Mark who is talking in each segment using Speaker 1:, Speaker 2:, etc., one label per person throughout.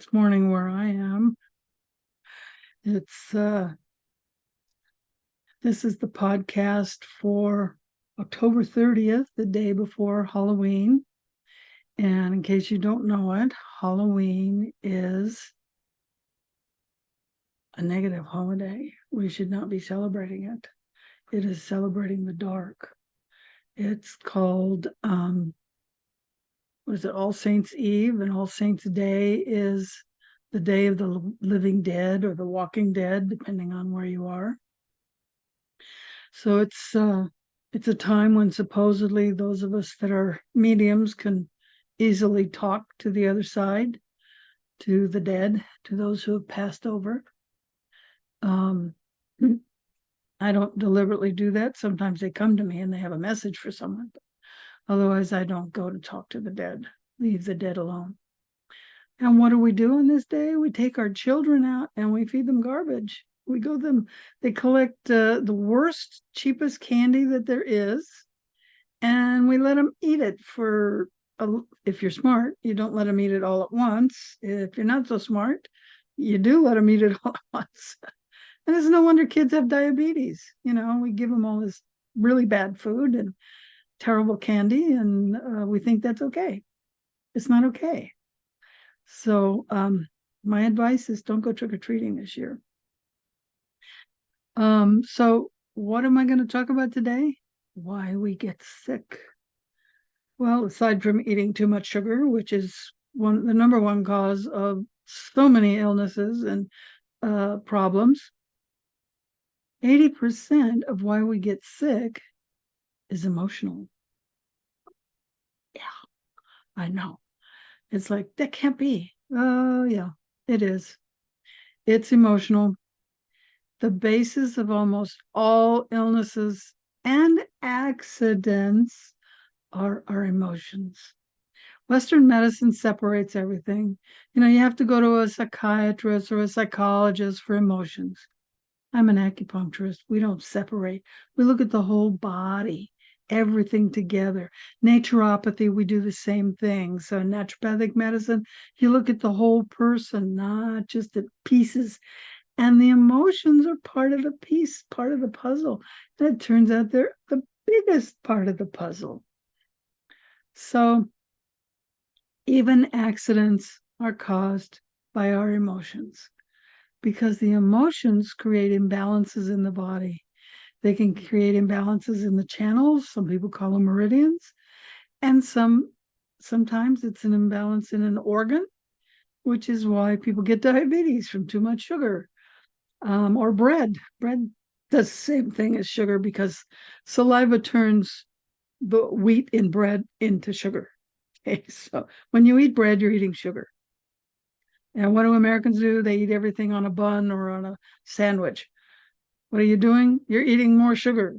Speaker 1: It's morning where I am. It's this is the podcast for October 30th, the day before Halloween. And in case you don't know it, Halloween is a negative holiday. We should not be celebrating it. It is celebrating the dark. It's called what is it, All Saints Eve, and All Saints Day is the Day of the Living Dead or the Walking Dead, depending on where you are. So it's a time when supposedly those of us that are mediums can easily talk to the other side, to the dead, to those who have passed over. I don't deliberately do that. Sometimes they come to me and they have a message for someone. Otherwise, I don't go to talk to the dead. Leave the dead alone. And what do we do on this day? We take our children out and we feed them garbage. We go them. They collect the worst, cheapest candy that there is, and we let them eat it for. If you're smart, you don't let them eat it all at once. If you're not so smart, you do let them eat it all at once. And it's no wonder kids have diabetes. You know, we give them all this really bad food and terrible candy, and we think that's okay. It's not okay. So my advice is don't go trick-or-treating this year. So what am I going to talk about today? Why we get sick. Well, aside from eating too much sugar, which is the number one cause of so many illnesses and problems, 80% of why we get sick is emotional. Yeah, I know. It's like, that can't be. Oh, yeah, it is. It's emotional. The basis of almost all illnesses and accidents are our emotions. Western medicine separates everything. You know, you have to go to a psychiatrist or a psychologist for emotions. I'm an acupuncturist. We don't separate. We look at the whole body, everything together. Naturopathy, we do the same thing. So naturopathic medicine, you look at the whole person, not just the pieces. And the emotions are part of the piece, part of the puzzle. And it turns out they're the biggest part of the puzzle. So even accidents are caused by our emotions, because the emotions create imbalances in the body. They can create imbalances in the channels. Some people call them meridians. And sometimes it's an imbalance in an organ, which is why people get diabetes from too much sugar. Or bread. Bread does the same thing as sugar, because saliva turns the wheat in bread into sugar. Okay, so when you eat bread, you're eating sugar. And what do Americans do? They eat everything on a bun or on a sandwich. What are you doing? You're eating more sugar.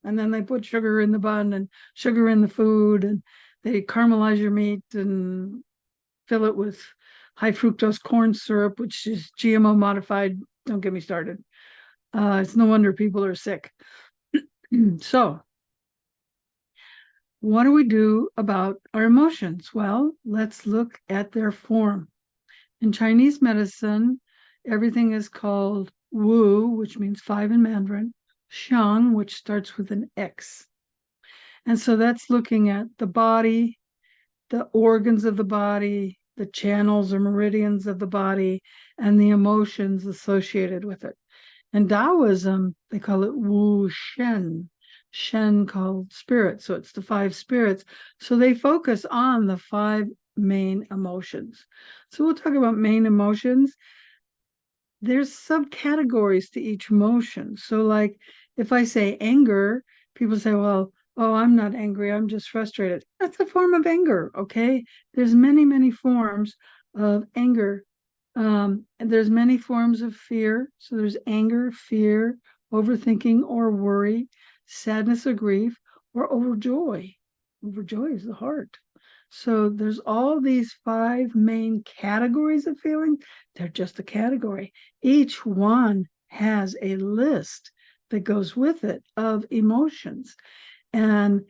Speaker 1: And then they put sugar in the bun and sugar in the food, and they caramelize your meat and fill it with high fructose corn syrup, which is GMO modified. Don't get me started. It's no wonder people are sick. So, what do we do about our emotions? Well, let's look at their form. In Chinese medicine, everything is called Wu, which means 5 in Mandarin, Xiang, which starts with an X. And so that's looking at the body, the organs of the body, the channels or meridians of the body, and the emotions associated with it. In Taoism, they call it Wu Shen, Shen called spirit. So it's the 5 spirits. So they focus on the 5 main emotions. So we'll talk about main emotions. There's subcategories to each emotion. So like if I say anger, people say, well, oh, I'm not angry, I'm just frustrated. That's a form of anger, okay? There's many, many forms of anger. And there's many forms of fear. So there's anger, fear, overthinking or worry, sadness or grief, or overjoy. Overjoy is the heart. So there's all these 5 main categories of feeling. They're just a category. Each one has a list that goes with it of emotions. And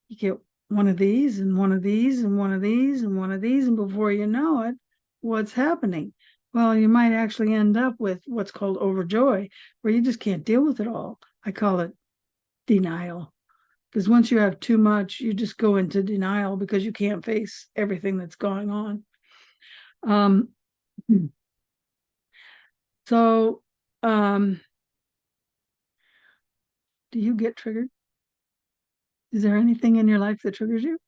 Speaker 1: you get one of these and one of these and one of these and one of these. And before you know it, what's happening? Well, you might actually end up with what's called overjoy, where you just can't deal with it all. I call it denial. Because once you have too much, you just go into denial because you can't face everything that's going on. Um, so, do you get triggered? Is there anything in your life that triggers you?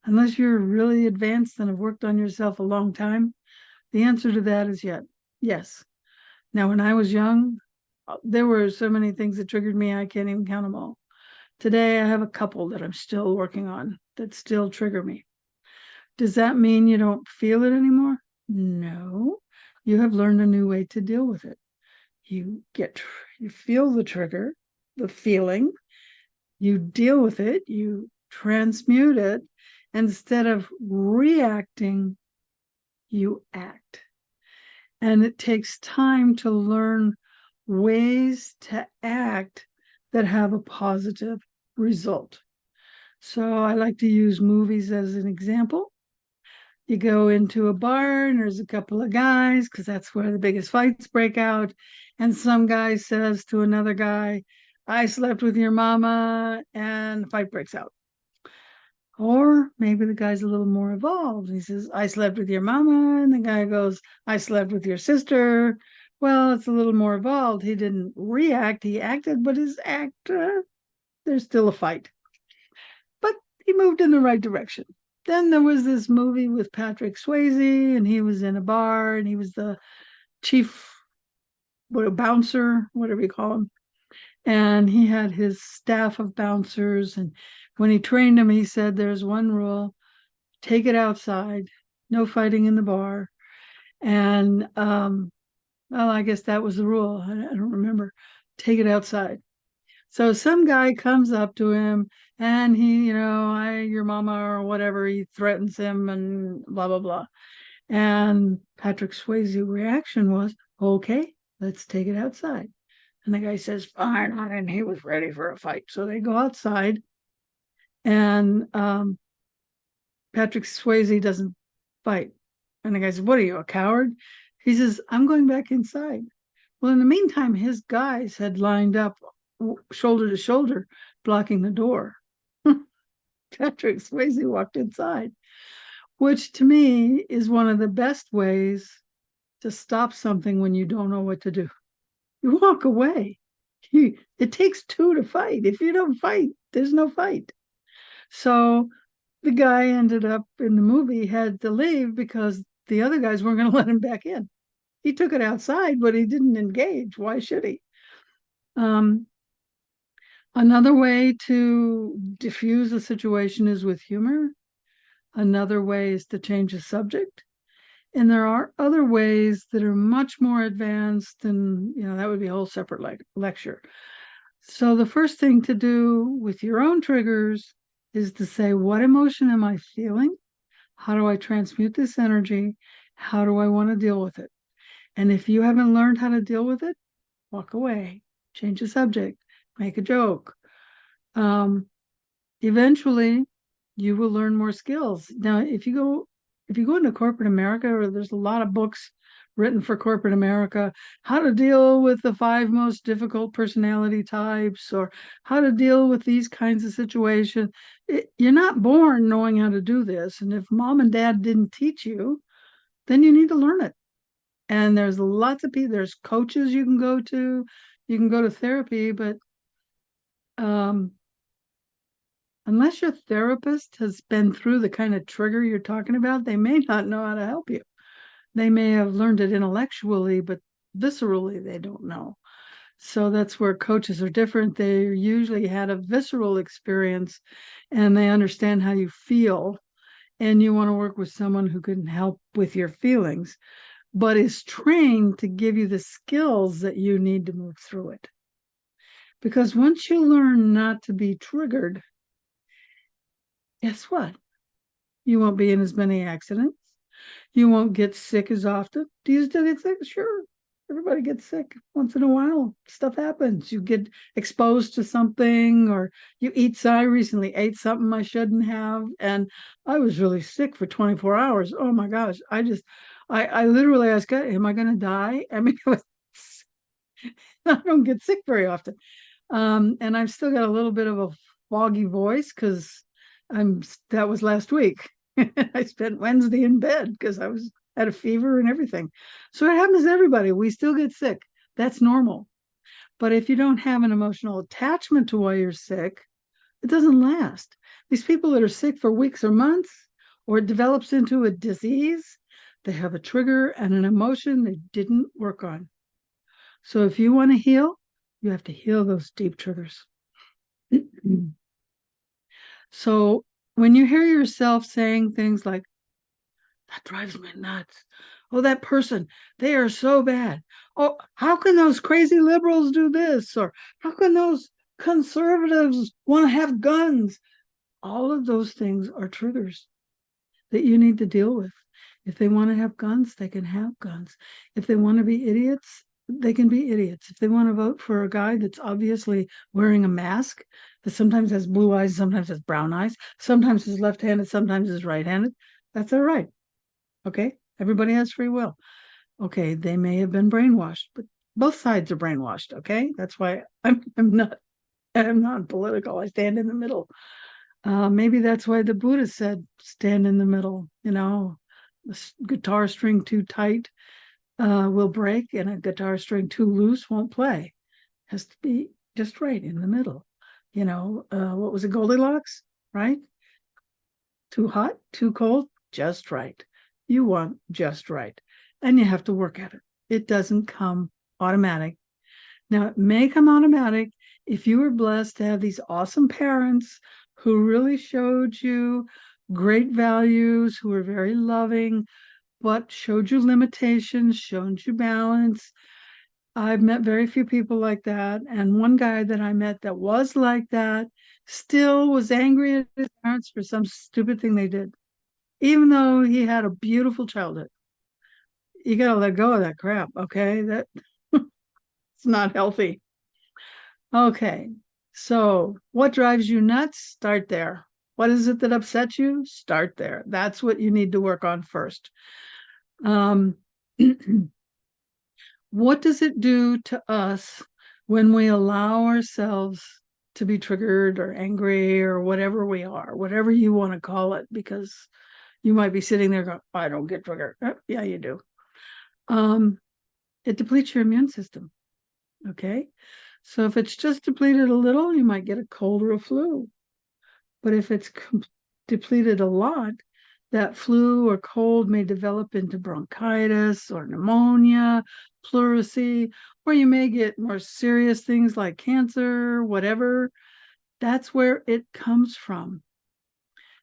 Speaker 1: Unless you're really advanced and have worked on yourself a long time, the answer to that is yes. Now, when I was young, there were so many things that triggered me, I can't even count them all. Today, I have a couple that I'm still working on that still trigger me. Does that mean you don't feel it anymore? No. You have learned a new way to deal with it. You feel the trigger, the feeling, you deal with it, you transmute it. Instead of reacting, you act. And it takes time to learn ways to act that have a positive result. So I like to use movies as an example. You go into a bar and there's a couple of guys, because that's where the biggest fights break out. And some guy says to another guy, I slept with your mama, and the fight breaks out. Or maybe the guy's a little more evolved. He says, I slept with your mama. And the guy goes, I slept with your sister. Well, it's a little more evolved. He didn't react, he acted, but his act, there's still a fight. But he moved in the right direction. Then there was this movie with Patrick Swayze, and he was in a bar, and he was the chief, what, a bouncer, whatever you call him. And he had his staff of bouncers. And when he trained them, he said, there's one rule: take it outside, no fighting in the bar. And well, I guess that was the rule. I don't remember. Take it outside. So some guy comes up to him and he, your mama or whatever, he threatens him and blah, blah, blah. And Patrick Swayze's reaction was, okay, let's take it outside. And the guy says, fine. And he was ready for a fight. So they go outside, and Patrick Swayze doesn't fight. And the guy says, what are you, a coward? He says, I'm going back inside. Well, in the meantime, his guys had lined up shoulder to shoulder, blocking the door. Patrick Swayze walked inside, which to me is one of the best ways to stop something when you don't know what to do. You walk away. It takes two to fight. If you don't fight, there's no fight. So the guy ended up in the movie had to leave because the other guys weren't going to let him back in. He took it outside, but he didn't engage. Why should he? Another way to diffuse a situation is with humor. Another way is to change the subject. And there are other ways that are much more advanced, and that would be a whole separate lecture. So the first thing to do with your own triggers is to say, what emotion am I feeling? How do I transmute this energy? How do I want to deal with it? And if you haven't learned how to deal with it, walk away, change the subject, make a joke. Eventually, you will learn more skills. Now, if you go into corporate America, or there's a lot of books written for corporate America, how to deal with the 5 most difficult personality types, or how to deal with these kinds of situations. You're not born knowing how to do this. And if mom and dad didn't teach you, then you need to learn it. And there's lots of people, there's coaches you can go to therapy, but unless your therapist has been through the kind of trigger you're talking about, they may not know how to help you. They may have learned it intellectually, but viscerally, they don't know. So that's where coaches are different. They usually had a visceral experience and they understand how you feel. And you want to work with someone who can help with your feelings, but is trained to give you the skills that you need to move through it. Because once you learn not to be triggered, guess what? You won't be in as many accidents. You won't get sick as often. Do you still get sick? Sure. Everybody gets sick once in a while. Stuff happens. You get exposed to something, or you eat. I recently ate something I shouldn't have, and I was really sick for 24 hours. Oh my gosh. I literally asked, God, am I going to die? I mean, I don't get sick very often. And I've still got a little bit of a foggy voice because that was last week. I spent Wednesday in bed because I had a fever and everything. So it happens to everybody. We still get sick. That's normal. But if you don't have an emotional attachment to why you're sick, it doesn't last. These people that are sick for weeks or months, or it develops into a disease, they have a trigger and an emotion they didn't work on. So if you want to heal, you have to heal those deep triggers. So when you hear yourself saying things like, that drives me nuts. Oh, that person, they are so bad. Oh, how can those crazy liberals do this? Or how can those conservatives want to have guns? All of those things are triggers that you need to deal with. If they want to have guns, they can have guns. If they want to be idiots, they can be idiots. If they want to vote for a guy that's obviously wearing a mask, that sometimes has blue eyes, sometimes has brown eyes, sometimes is left-handed, sometimes is right-handed, that's all right. Okay? Everybody has free will. Okay, they may have been brainwashed, but both sides are brainwashed. Okay, that's why I'm not political. I stand in the middle. Maybe that's why the Buddha said, stand in the middle. You know, a guitar string too tight will break, and a guitar string too loose won't play. Has to be just right in the middle. You know, what was it, Goldilocks, right? Too hot, too cold, just right. You want just right. And you have to work at it. It doesn't come automatic. Now, it may come automatic if you were blessed to have these awesome parents who really showed you great values, who were very loving, but showed you limitations, showed you balance. I've met very few people like that. And one guy that I met that was like that still was angry at his parents for some stupid thing they did, even though he had a beautiful childhood. You got to let go of that crap, okay? That it's not healthy. Okay. So, what drives you nuts? Start there. What is it that upsets you? Start there. That's what you need to work on first. Um, what does it do to us when we allow ourselves to be triggered or angry or whatever we are, whatever you want to call it? Because you might be sitting there going, I don't get triggered. Yeah, you do. It depletes your immune system. Okay. So if it's just depleted a little, you might get a cold or a flu. But if it's depleted a lot, that flu or cold may develop into bronchitis or pneumonia, pleurisy, or you may get more serious things like cancer, whatever. That's where it comes from.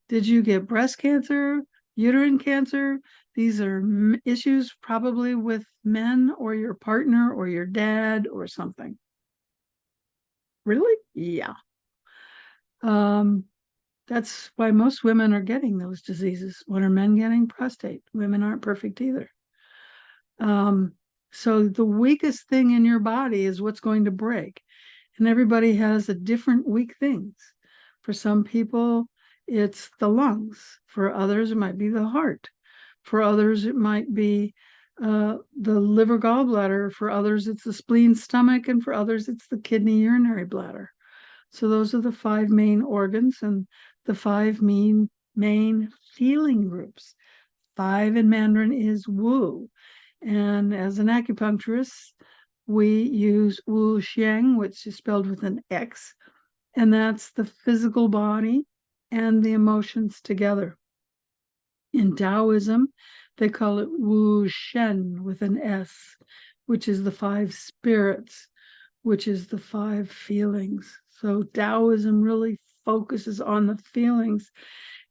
Speaker 1: Did you get breast cancer, uterine cancer? These are issues probably with men or your partner or your dad or something. Really? Yeah. That's why most women are getting those diseases. When are men getting? Prostate? Women aren't perfect either. So the weakest thing in your body is what's going to break. And everybody has a different weak things. For some people, it's the lungs. For others, it might be the heart. For others, it might be the liver gallbladder. For others, it's the spleen stomach. And for others, it's the kidney urinary bladder. So those are the 5 main organs and the 5 main feeling groups. 5 in Mandarin is Wu. And as an acupuncturist, we use Wu Xiang, which is spelled with an X, and that's the physical body and the emotions together. In Taoism, they call it Wu Shen with an S, which is the 5 spirits, which is the 5 feelings. So Taoism really focuses on the feelings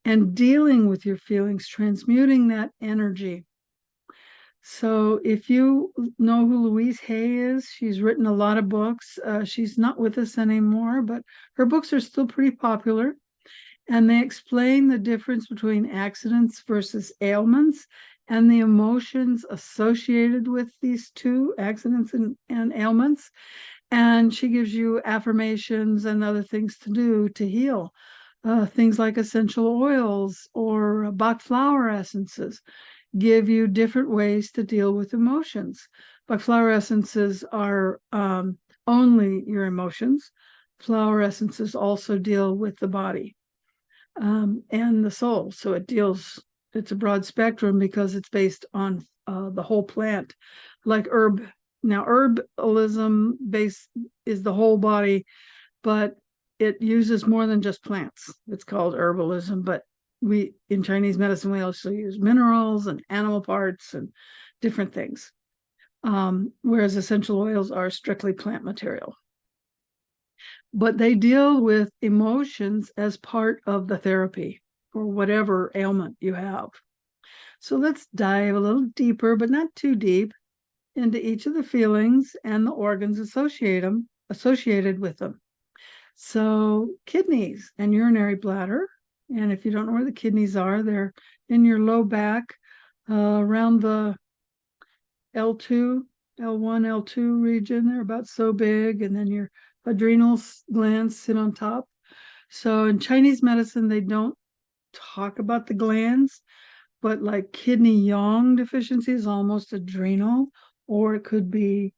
Speaker 1: and dealing with your feelings, transmuting that energy. So if you know who Louise Hay is, she's written a lot of books. She's not with us anymore, but her books are still pretty popular. And they explain the difference between accidents versus ailments and the emotions associated with these two, accidents and ailments. And she gives you affirmations and other things to do to heal. Things like essential oils or Bach flower essences. give you different ways to deal with emotions. But flower essences are only your emotions. Flower essences also deal with the body and the soul. So it's a broad spectrum because it's based on the whole plant, like herb. Now, herbalism is the whole body, but it uses more than just plants. It's called herbalism, but we in Chinese medicine we also use minerals and animal parts and different things. Whereas essential oils are strictly plant material. But they deal with emotions as part of the therapy for whatever ailment you have. So let's dive a little deeper, but not too deep, into each of the feelings and the organs associated with them. So kidneys and urinary bladder. And if you don't know where the kidneys are, they're in your low back, around the L2, L1, L2 region. They're about so big. And then your adrenal glands sit on top. So in Chinese medicine, they don't talk about the glands, but like kidney yang deficiency is almost adrenal, or it could be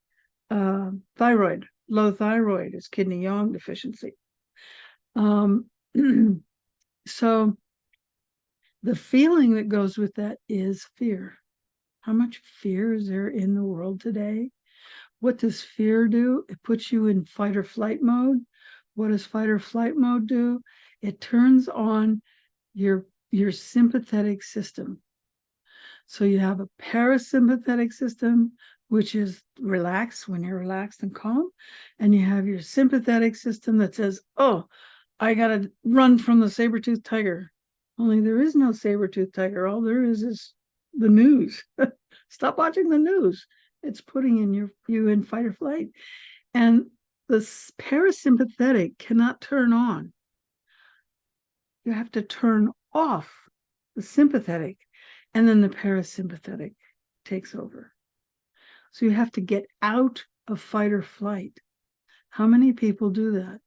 Speaker 1: thyroid. Low thyroid is kidney yang deficiency. Um, so the feeling that goes with that is fear. How much fear is there in the world today? What does fear do? It puts you in fight or flight mode. What does fight or flight mode do? It turns on your sympathetic system. So you have a parasympathetic system, which is relaxed when you're relaxed and calm. And you have your sympathetic system that says, oh, I got to run from the saber-toothed tiger. Only there is no saber-toothed tiger. All there is the news. Stop watching the news. It's putting you in fight or flight. And the parasympathetic cannot turn on. You have to turn off the sympathetic, and then the parasympathetic takes over. So you have to get out of fight or flight. How many people do that?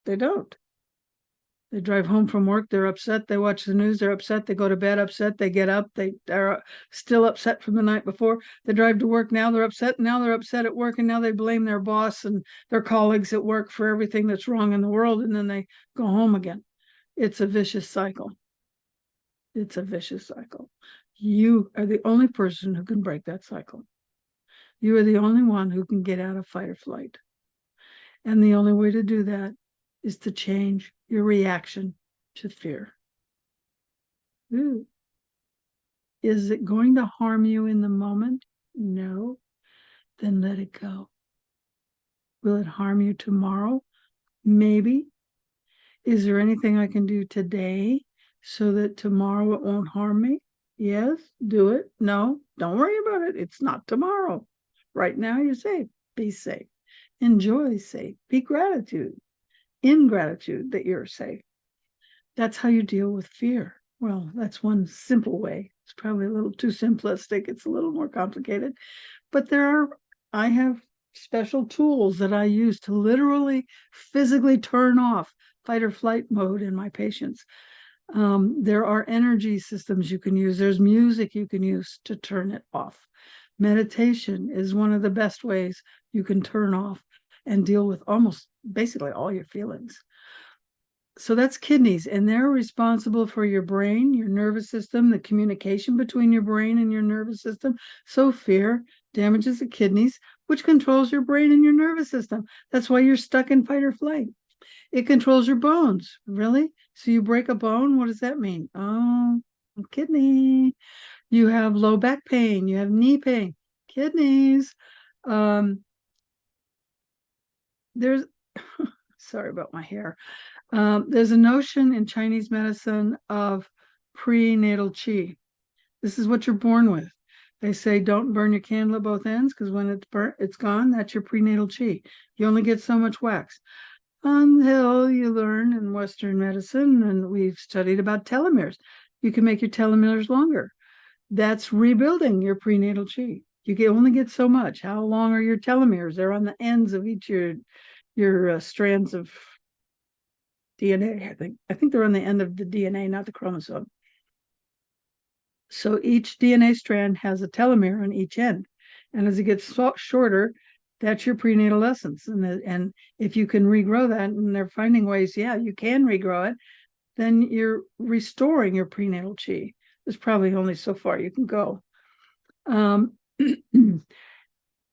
Speaker 1: They don't. They drive home from work, they're upset, they watch the news, they're upset, they go to bed upset, they get up, they are still upset from the night before. They drive to work, now they're upset, now they're upset at work, and now they blame their boss and their colleagues at work for everything that's wrong in the world, and then they go home again. It's a vicious cycle. It's a vicious cycle. You are the only person who can break that cycle. You are the only one who can get out of fight or flight. And the only way to do that is to change your reaction to fear. Ooh. Is it going to harm you in the moment? No. Then let it go. Will it harm you tomorrow? Maybe. Is there anything I can do today so that tomorrow it won't harm me? Yes, do it. No, don't worry about it. It's not tomorrow. Right now, you're safe. Be safe. Enjoy safe. Be in gratitude that you're safe. That's how you deal with fear. Well, that's one simple way. It's probably a little too simplistic. It's a little more complicated. But I have special tools that I use to literally physically turn off fight or flight mode in my patients. There are energy systems you can use. There's music you can use to turn it off. Meditation is one of the best ways you can turn off and deal with almost basically all your feelings. So that's kidneys, and they're responsible for your brain, your nervous system, the communication between your brain and your nervous system. So fear damages the kidneys, which controls your brain and your nervous system. That's why you're stuck in fight or flight. It controls your bones. Really? So you break a bone, what does that mean? Oh, kidney. You have low back pain, you have knee pain, kidneys. There's sorry about my hair. There's a notion in Chinese medicine of prenatal qi. This is what you're born with. They say don't burn your candle at both ends because when it's burnt, it's gone. That's your prenatal qi. You only get so much wax. Until you learn in Western medicine, and we've studied about telomeres. You can make your telomeres longer. That's rebuilding your prenatal qi. You only get so much. How long are your telomeres? They're on the ends of each your strands of DNA, I think. I think they're on the end of the DNA, not the chromosome. So each DNA strand has a telomere on each end. And as it gets shorter, that's your prenatal essence. And if you can regrow that, and they're finding ways, yeah, you can regrow it, then you're restoring your prenatal chi. There's probably only so far you can go.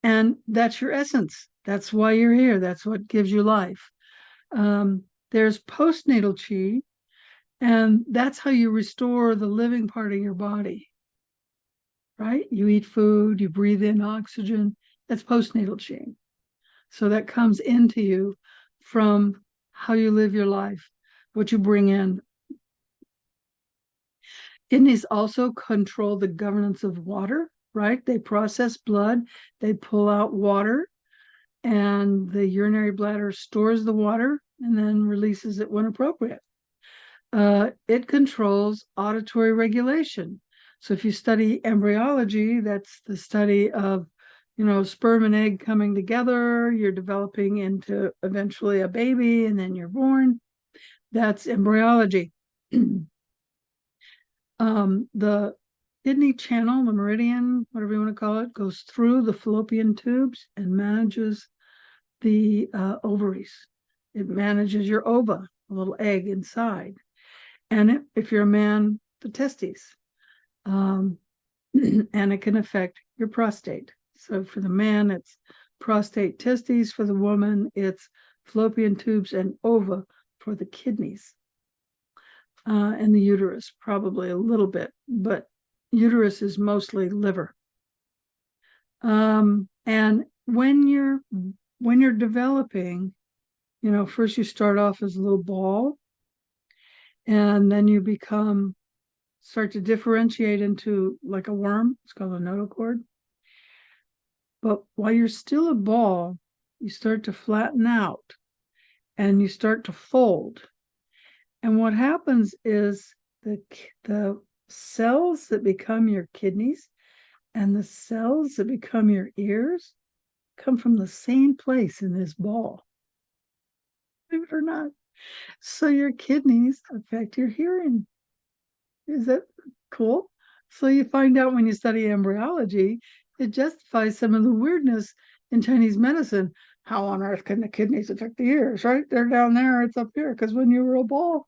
Speaker 1: And that's your essence. That's why you're here. That's what gives you life. There's postnatal chi, and that's how you restore the living part of your body, right? You eat food, you breathe in oxygen. That's postnatal chi. So that comes into you from how you live your life, what you bring in. Kidneys also control the governance of water, right? They process blood, they pull out water, and the urinary bladder stores the water and then releases it when appropriate. It controls auditory regulation. So if you study embryology, that's the study of, sperm and egg coming together, you're developing into eventually a baby, and then you're born. That's embryology. The kidney channel, the meridian, whatever you want to call it, goes through the fallopian tubes and manages the ovaries. It manages your ova, a little egg inside. And if you're a man, the testes. And it can affect your prostate. So for the man, it's prostate, testes. For the woman, it's fallopian tubes and ova for the kidneys. And the uterus, probably a little bit, but uterus is mostly liver. And when you're developing, first you start off as a little ball, and then you start to differentiate into like a worm. It's called a notochord. But while you're still a ball, you start to flatten out and you start to fold. And what happens is the cells that become your kidneys and the cells that become your ears come from the same place in this ball. Believe it or not. So your kidneys affect your hearing. Is that cool? So you find out when you study embryology, it justifies some of the weirdness in Chinese medicine. How on earth can the kidneys affect the ears, right? They're down there, it's up here, because when you were a ball,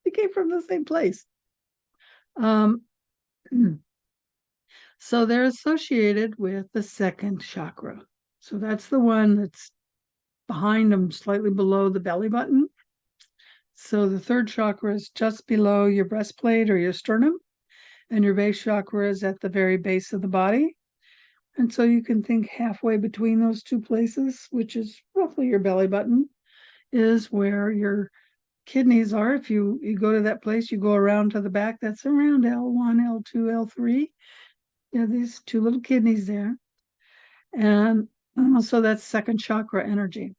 Speaker 1: they came from the same place. Um, so they're associated with the second chakra. So that's the one that's behind them, slightly below the belly button. So the third chakra is just below your breastplate or your sternum, and your base chakra is at the very base of the body. And so you can think halfway between those two places, which is roughly your belly button, is where your kidneys are. If you go to that place, you go around to the back, that's around L1, L2, L3. You have these two little kidneys there. And so that's second chakra energy.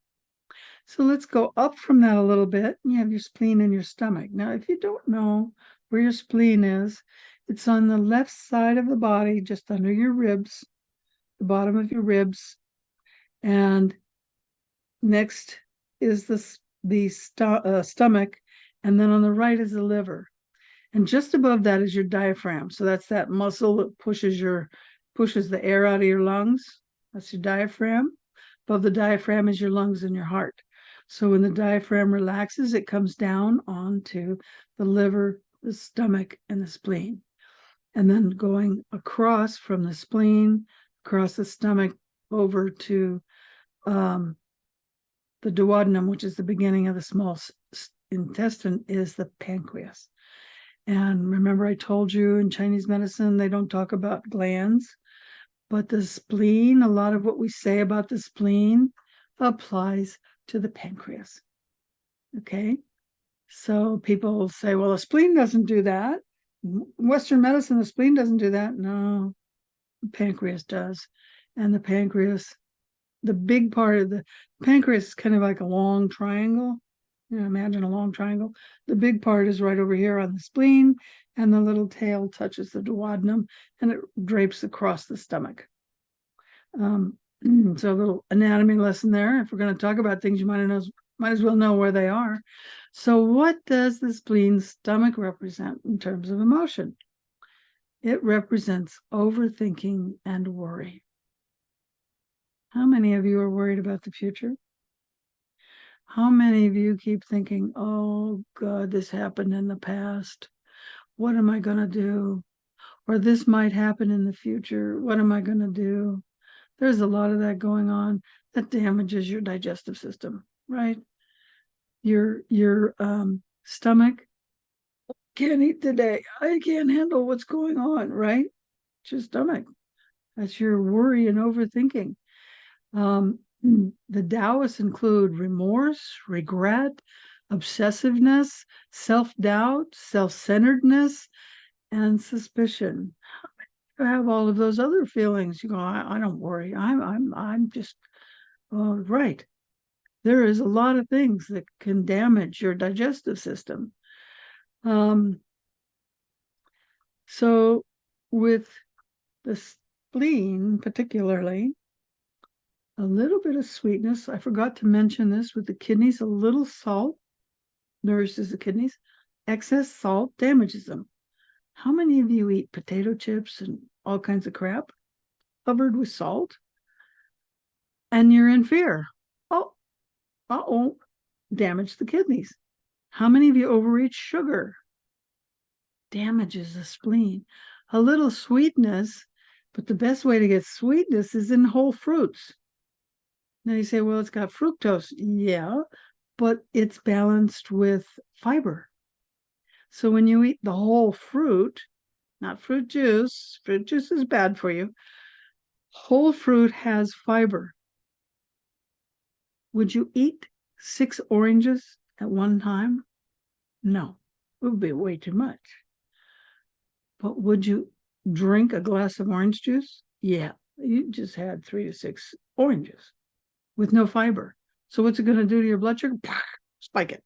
Speaker 1: So let's go up from that a little bit. You have your spleen in your stomach. Now, if you don't know where your spleen is, it's on the left side of the body, just under your ribs, the bottom of your ribs. And next is the stomach. And then on the right is the liver. And just above that is your diaphragm. So that's that muscle that pushes the air out of your lungs. That's your diaphragm. Above the diaphragm is your lungs and your heart. So when the diaphragm relaxes, it comes down onto the liver, the stomach, and the spleen. And then going across from the spleen, across the stomach, over to the duodenum, which is the beginning of the small intestine, is the pancreas. And remember, I told you in Chinese medicine, they don't talk about glands, but the spleen, a lot of what we say about the spleen applies to the pancreas. Okay. So people say, well, the spleen doesn't do that. Western medicine, the spleen doesn't do that. No, the pancreas does. And the pancreas, the big part of the pancreas is kind of like a long triangle. Imagine a long triangle. The big part is right over here on the spleen, and the little tail touches the duodenum, and it drapes across the stomach. So a little anatomy lesson there. If we're going to talk about things, you might as well know where they are. So what does the spleen stomach represent in terms of emotion? It represents overthinking and worry. How many of you are worried about the future? How many of you keep thinking, oh God, this happened in the past. What am I going to do? Or this might happen in the future. What am I going to do? There's a lot of that going on that damages your digestive system, right? Your stomach can't eat today. I can't handle what's going on, right? It's your stomach. That's your worry and overthinking. The Taoists include remorse, regret, obsessiveness, self-doubt, self-centeredness, and suspicion. You have all of those other feelings. You go, I don't worry. I'm just right. There is a lot of things that can damage your digestive system. So with the spleen, particularly, a little bit of sweetness. I forgot to mention this with the kidneys. A little salt nourishes the kidneys. Excess salt damages them. How many of you eat potato chips and all kinds of crap covered with salt? And you're in fear. Oh, damage the kidneys. How many of you overeat sugar? Damages the spleen. A little sweetness, but the best way to get sweetness is in whole fruits. Now you say, well, it's got fructose. Yeah, but it's balanced with fiber. So when you eat the whole fruit, not fruit juice is bad for you. Whole fruit has fiber. Would you eat 6 oranges at one time? No, it would be way too much. But would you drink a glass of orange juice? Yeah, you just had 3 to 6 oranges with no fiber. So what's it going to do to your blood sugar? Spike it.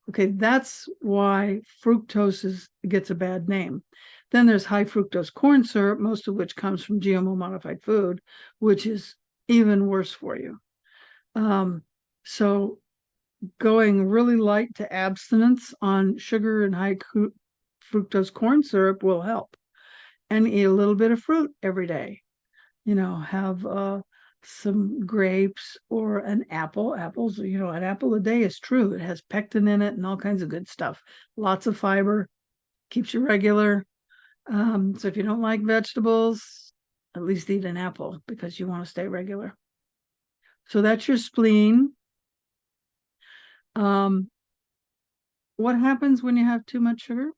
Speaker 1: Okay, that's why fructose gets a bad name. Then there's high fructose corn syrup, most of which comes from GMO modified food, which is even worse for you. So going really light to abstinence on sugar and high fructose corn syrup will help. And eat a little bit of fruit every day. Have some grapes or an apple. Apples, an apple a day is true. It has pectin in it and all kinds of good stuff. Lots of fiber, keeps you regular. So if you don't like vegetables, at least eat an apple because you want to stay regular. So that's your spleen. What happens when you have too much sugar?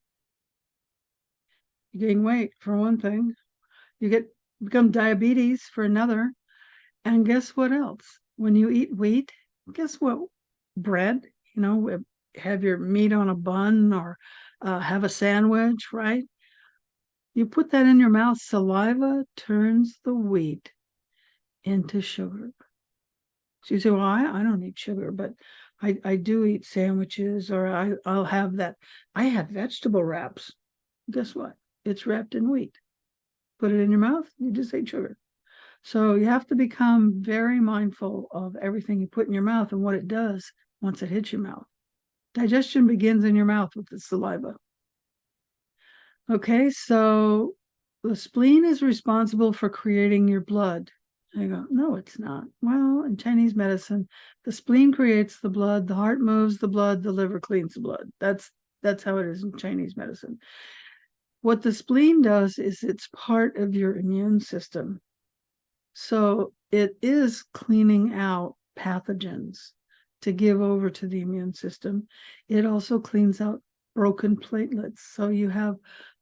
Speaker 1: You gain weight, for one thing. You become diabetes for another. And guess what else? When you eat wheat, guess what? Bread, have your meat on a bun or have a sandwich, right? You put that in your mouth, saliva turns the wheat into sugar. So you say, well, I don't eat sugar, but I do eat sandwiches, or I'll have that. I have vegetable wraps. Guess what? It's wrapped in wheat. Put it in your mouth, you just ate sugar. So you have to become very mindful of everything you put in your mouth and what it does once it hits your mouth. Digestion begins in your mouth with the saliva. Okay, so the spleen is responsible for creating your blood. I go, no, it's not. Well, in Chinese medicine, the spleen creates the blood, the heart moves the blood, the liver cleans the blood. That's how it is in Chinese medicine. What the spleen does is it's part of your immune system. So it is cleaning out pathogens to give over to the immune system. It also cleans out broken platelets. So you have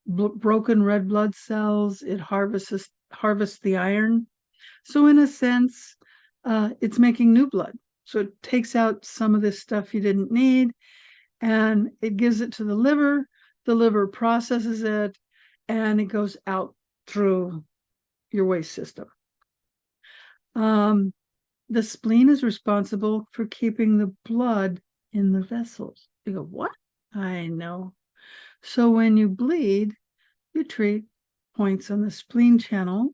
Speaker 1: broken red blood cells. It harvests the iron. So in a sense, it's making new blood. So it takes out some of this stuff you didn't need, and it gives it to the liver. The liver processes it, and it goes out through your waste system. The spleen is responsible for keeping the blood in the vessels. You go, what? I know. So when you bleed, you treat points on the spleen channel,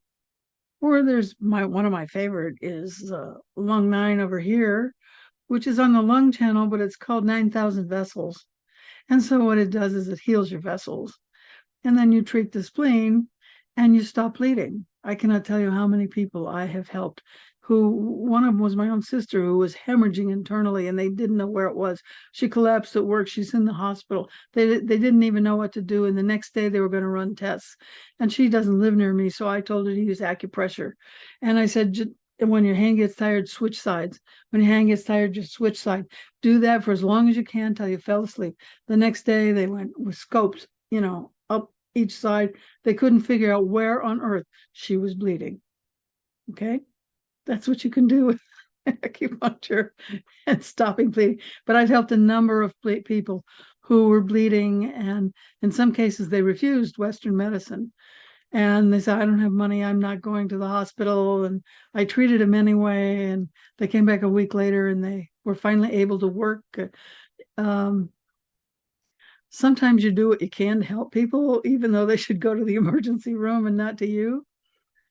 Speaker 1: or there's one of my favorite is lung 9 over here, which is on the lung channel, but it's called 9,000 vessels. And so what it does is it heals your vessels. and then you treat the spleen and you stop bleeding. I cannot tell you how many people I have helped who, one of them was my own sister who was hemorrhaging internally and they didn't know where it was. She collapsed at work. She's in the hospital. They didn't even know what to do. And the next day they were going to run tests. And she doesn't live near me. So I told her to use acupressure. And I said, when your hand gets tired, switch sides. When your hand gets tired, just switch side. Do that for as long as you can till you fell asleep. The next day they went with scopes, up each side. They couldn't figure out where on earth she was bleeding. Okay. That's what you can do with acupuncture and stopping bleeding. But I've helped a number of people who were bleeding, and in some cases they refused Western medicine. And they said, I don't have money, I'm not going to the hospital. And I treated them anyway. And they came back a week later and they were finally able to work. Sometimes you do what you can to help people, even though they should go to the emergency room and not to you.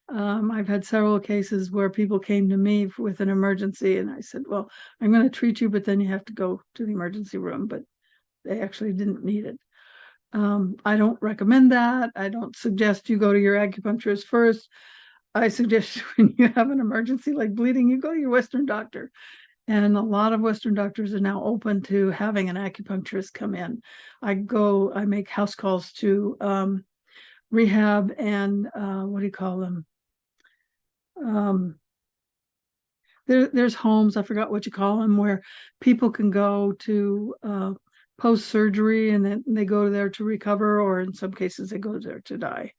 Speaker 1: I've had several cases where people came to me with an emergency and I said, well, I'm going to treat you, but then you have to go to the emergency room, but they actually didn't need it. I don't recommend that. I don't suggest you go to your acupuncturist first. I suggest when you have an emergency like bleeding, you go to your Western doctor. And a lot of Western doctors are now open to having an acupuncturist come in. I make house calls to rehab and what do you call them? There's homes, I forgot what you call them, where people can go to post surgery and then they go there to recover, or in some cases they go there to die.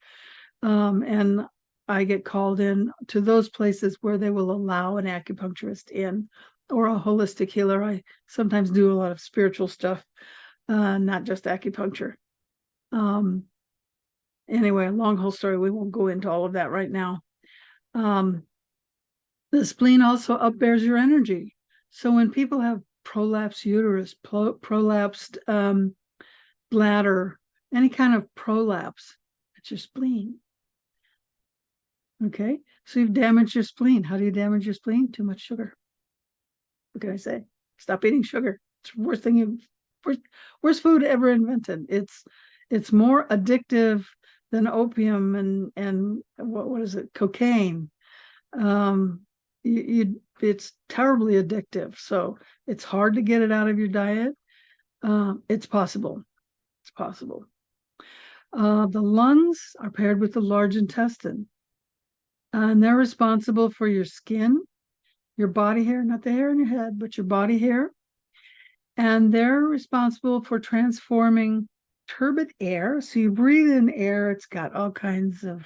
Speaker 1: And I get called in to those places where they will allow an acupuncturist in, or a holistic healer. I sometimes do a lot of spiritual stuff, not just acupuncture. Anyway, long whole story. We won't go into all of that right now. The spleen also upbears your energy. So when people have prolapsed uterus, prolapsed bladder, any kind of prolapse, it's your spleen. Okay, so you've damaged your spleen. How do you damage your spleen? Too much sugar. What can I say? Stop eating sugar. It's the worst food ever invented. It's more addictive than opium and what is it? Cocaine. It's terribly addictive. So it's hard to get it out of your diet. It's possible. It's possible. The lungs are paired with the large intestine. And they're responsible for your skin, your body hair, not the hair in your head, but your body hair. And they're responsible for transforming turbid air. So you breathe in air, it's got all kinds of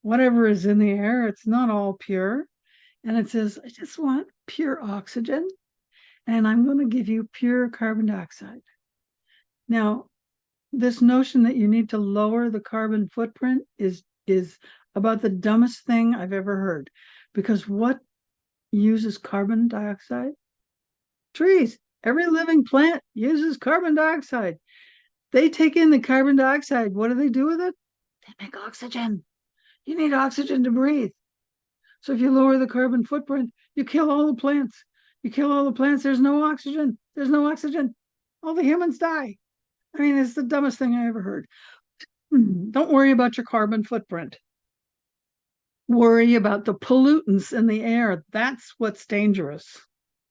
Speaker 1: whatever is in the air. It's not all pure. And it says, I just want pure oxygen, and I'm going to give you pure carbon dioxide. Now, this notion that you need to lower the carbon footprint is about the dumbest thing I've ever heard. Because what uses carbon dioxide? Trees. Every living plant uses carbon dioxide. They take in the carbon dioxide. What do they do with it? They make oxygen. You need oxygen to breathe. So if you lower the carbon footprint, you kill all the plants. You kill all the plants, there's no oxygen. There's no oxygen. All the humans die. I mean, it's the dumbest thing I ever heard. Don't worry about your carbon footprint. Worry about the pollutants in the air. That's what's dangerous.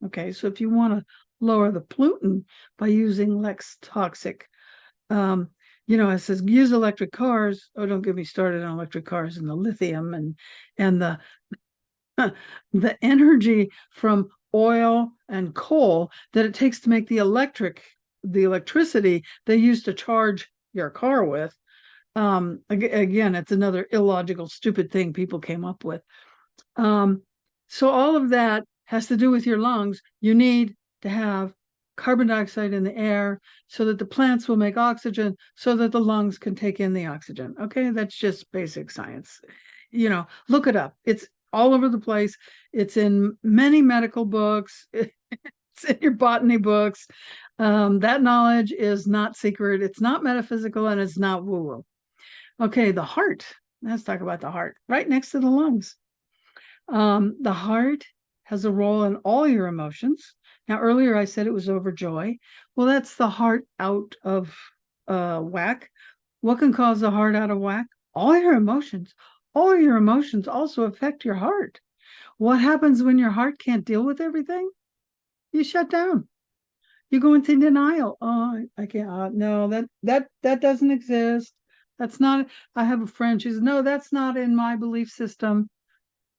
Speaker 1: Okay, so if you want to lower the pollutant by using less toxic, it says use electric cars. Oh, don't get me started on electric cars and the lithium and the energy from oil and coal that it takes to make the electricity they use to charge your car with. Again, it's another illogical, stupid thing people came up with. So all of that has to do with your lungs. You need to have carbon dioxide in the air so that the plants will make oxygen so that the lungs can take in the oxygen. Okay, that's just basic science. Look it up. It's all over the place. It's in many medical books. It's in your botany books. That knowledge is not secret. It's not metaphysical, and it's not woo-woo. Okay, the heart. Let's talk about the heart. Right next to the lungs. The heart has a role in all your emotions. Now, earlier I said it was overjoy. Well, that's the heart out of whack. What can cause the heart out of whack? All your emotions. All your emotions also affect your heart. What happens when your heart can't deal with everything? You shut down. You go into denial. Oh, I can't. No, that doesn't exist. That's not. I have a friend. She says, no, that's not in my belief system.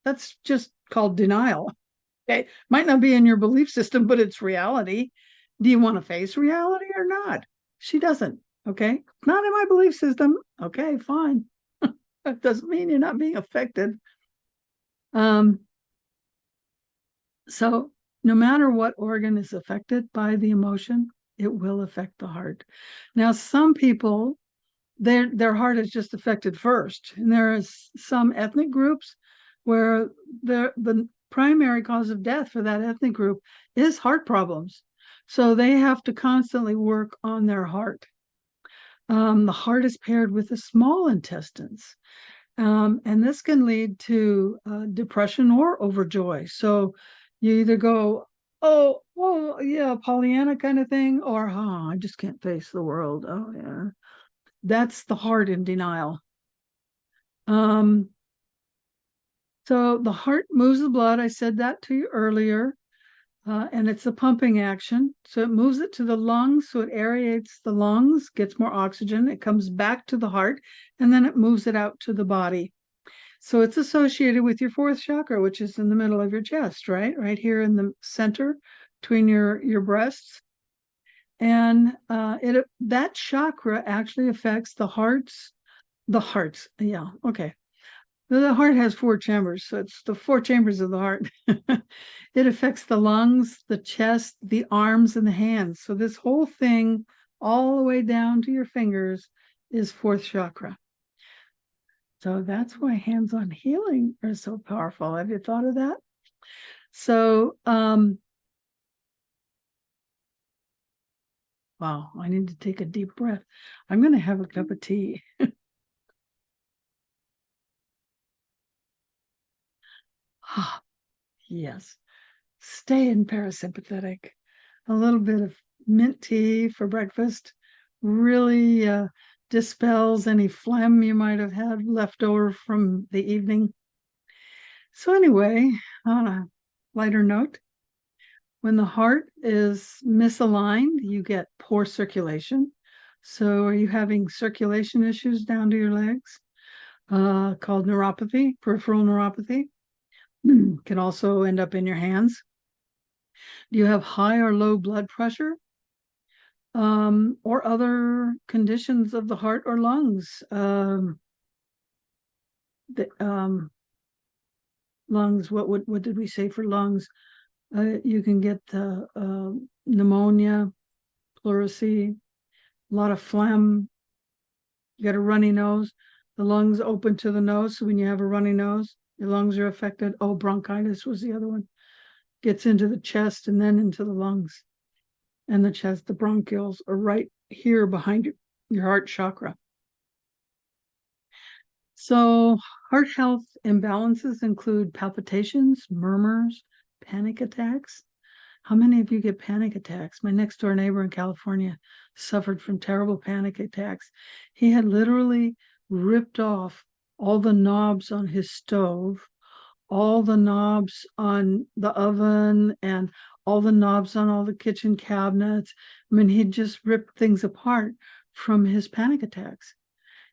Speaker 1: That's just called denial. Okay, might not be in your belief system, but it's reality. Do you want to face reality or not? She doesn't. Okay, not in my belief system. Okay, fine. That doesn't mean you're not being affected. Um, so no matter what organ is affected by the emotion, it will affect the heart. Now, some people, their heart is just affected first, and there is some ethnic groups where the primary cause of death for that ethnic group is heart problems. So they have to constantly work on their heart. The heart is paired with the small intestines. And this can lead to depression or overjoy. So you either go, oh, yeah, Pollyanna kind of thing, or, oh, I just can't face the world. Oh, yeah. That's the heart in denial. Um, so the heart moves the blood. I said that to you earlier, and it's a pumping action. So it moves it to the lungs, so it aerates the lungs, gets more oxygen. It comes back to the heart, and then it moves it out to the body. So it's associated with your fourth chakra, which is in the middle of your chest, right? Right here in the center between your breasts. And that chakra actually affects the hearts. Yeah, okay. The heart has four chambers, so it's the four chambers of the heart. It affects the lungs, the chest, the arms, and the hands. So this whole thing, all the way down to your fingers, is fourth chakra. So that's why hands-on healing are so powerful. Have you thought of that? So, wow, I need to take a deep breath. I'm going to have a cup of tea. Ah, yes. Stay in parasympathetic. A little bit of mint tea for breakfast really dispels any phlegm you might have had left over from the evening. So, anyway, on a lighter note, when the heart is misaligned, you get poor circulation. So, are you having circulation issues down to your legs? Called neuropathy, peripheral neuropathy. Can also end up in your hands. Do you have high or low blood pressure? Or other conditions of the heart or lungs? The, lungs, what did we say for lungs? You can get pneumonia, pleurisy, a lot of phlegm. You got a runny nose. The lungs open to the nose. So when you have a runny nose, your lungs are affected. Oh, bronchitis was the other one. Gets into the chest and then into the lungs. And the chest, the bronchioles are right here behind your heart chakra. So heart health imbalances include palpitations, murmurs, panic attacks. How many of you get panic attacks? My next door neighbor in California suffered from terrible panic attacks. He had literally ripped off all the knobs on his stove, all the knobs on the oven, and all the knobs on all the kitchen cabinets. I mean, he'd just ripped things apart from his panic attacks.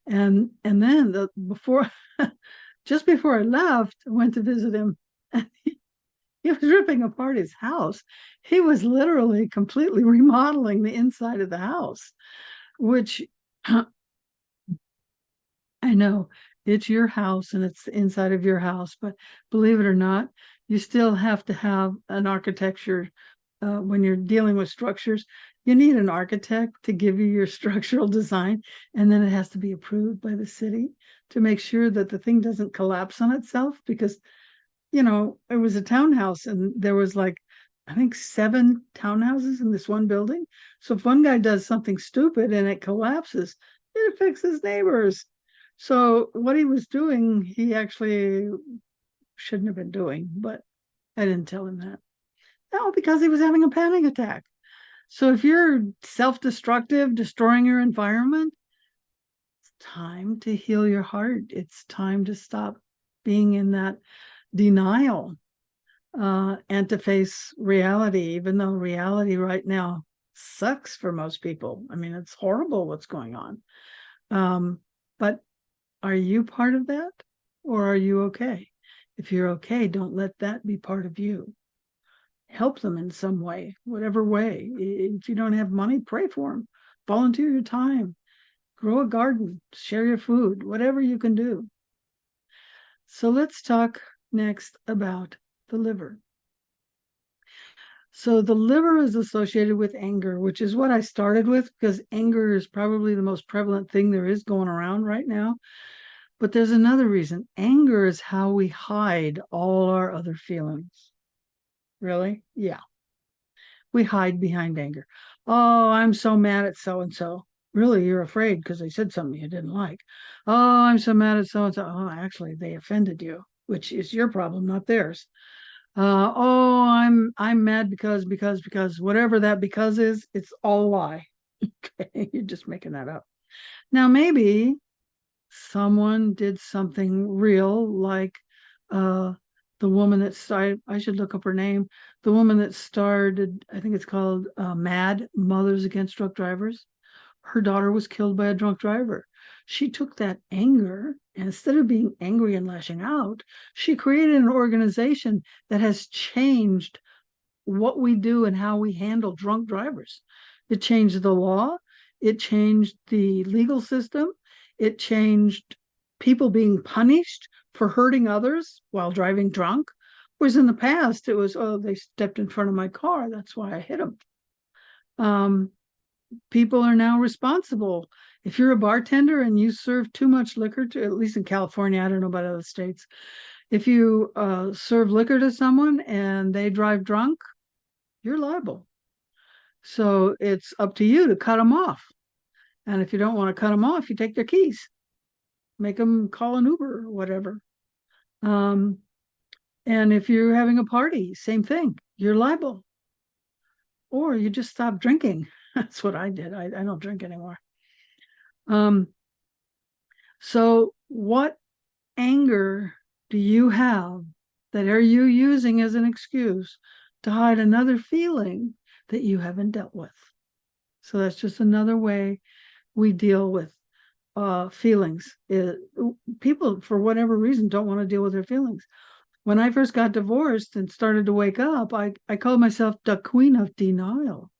Speaker 1: And then before just before I left, I went to visit him. And he was ripping apart his house. He was literally completely remodeling the inside of the house, which I know it's your house and it's the inside of your house, but believe it or not, you still have to have an architecture when you're dealing with structures. You need an architect to give you your structural design, and then it has to be approved by the city to make sure that the thing doesn't collapse on itself. Because it was a townhouse and there was like, I think 7 townhouses in this one building. So if one guy does something stupid and it collapses, it affects his neighbors. So what he was doing, he actually shouldn't have been doing, but I didn't tell him that. No, because he was having a panic attack. So if you're self-destructive, destroying your environment, time to heal your heart. It's time to stop being in that denial and to face reality, even though reality right now sucks for most people. I mean, it's horrible what's going on. But are you part of that, or are you okay? If you're okay, don't let that be part of you. Help them in some way, whatever way. If you don't have money, pray for them. Volunteer your time. Grow a garden. Share your food. Whatever you can do. So let's talk next about the liver. So the liver is associated with anger, which is what I started with, because anger is probably the most prevalent thing there is going around right now. But there's another reason. Anger is how we hide all our other feelings. Really? Yeah. We hide behind anger. Oh, I'm so mad at so and so. Really, you're afraid because they said something you didn't like. Oh, I'm so mad at so and so. Oh, actually, they offended you, which is your problem, not theirs. Oh, I'm mad because whatever that because is, it's all a lie. Okay, you're just making that up. Now maybe someone did something real, like uh the woman that started, I should look up her name, the woman that started, I think it's called MAD, Mothers Against Drunk Drivers. Her daughter was killed by a drunk driver. She took that anger, and instead of being angry and lashing out, she created an organization that has changed what we do and how we handle drunk drivers. It changed the law, it changed the legal system, it changed people being punished for hurting others while driving drunk. Whereas in the past, it was, oh, they stepped in front of my car, that's why I hit them. People are now responsible. If you're a bartender and you serve too much liquor, to, at least in California, I don't know about other states, if you serve liquor to someone and they drive drunk, you're liable. So it's up to you to cut them off. And if you don't want to cut them off, you take their keys, make them call an Uber or whatever. Um, and if you're having a party, same thing, you're liable. Or you just stop drinking. That's what I did. I don't drink anymore. So what anger do you have that are you using as an excuse to hide another feeling that you haven't dealt with? So that's just another way we deal with feelings. People, for whatever reason, don't want to deal with their feelings. When I first got divorced and started to wake up, I called myself the queen of denial.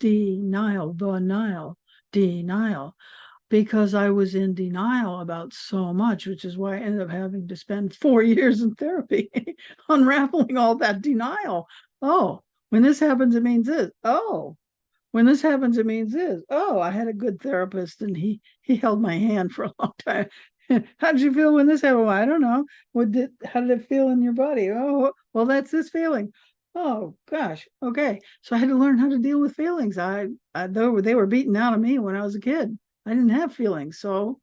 Speaker 1: Denial, the Nile, denial. Because I was in denial about so much, which is why I ended up having to spend 4 years in therapy unraveling all that denial. Oh, when this happens, it means this. Oh, when this happens, it means this. Oh, I had a good therapist and he held my hand for a long time. How did you feel when this happened? Well, I don't know. How did it feel in your body? Oh, well, that's this feeling. Oh gosh. Okay. So I had to learn how to deal with feelings. Though they were beaten out of me when I was a kid. I didn't have feelings, so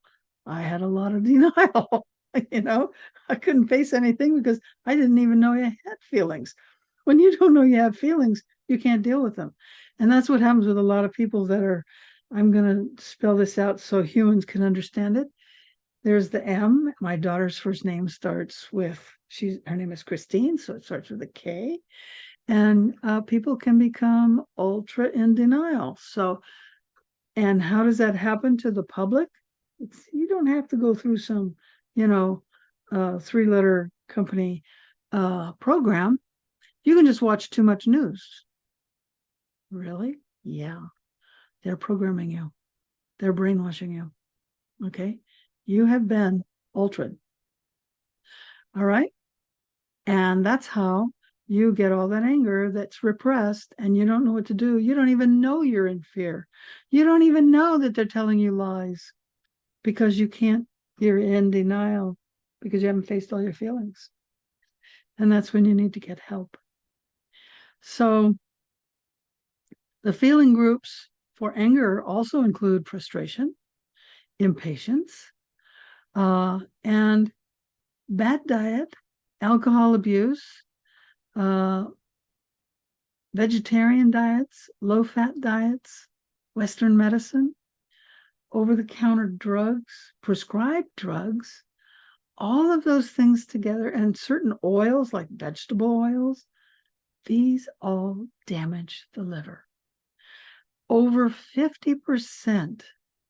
Speaker 1: I had a lot of denial. I couldn't face anything because I didn't even know I had feelings. When you don't know you have feelings, you can't deal with them. And that's what happens with a lot of people that are, I'm going to spell this out so humans can understand it. There's the M. My daughter's first name starts with, her name is Christine, so it starts with a K. And people can become ultra in denial. So, and how does that happen to the public? You don't have to go through some, 3-letter company program. You can just watch too much news. Really? Yeah. They're programming you. They're brainwashing you. Okay? You have been altered. All right? And that's how you get all that anger that's repressed and you don't know what to do. You don't even know you're in fear. You don't even know that they're telling you lies because you're in denial because you haven't faced all your feelings. And that's when you need to get help. So the feeling groups for anger also include frustration, impatience, and bad diet, alcohol abuse, vegetarian diets, low-fat diets, Western medicine, over-the-counter drugs, prescribed drugs, all of those things together, and certain oils like vegetable oils, these all damage the liver. Over 50%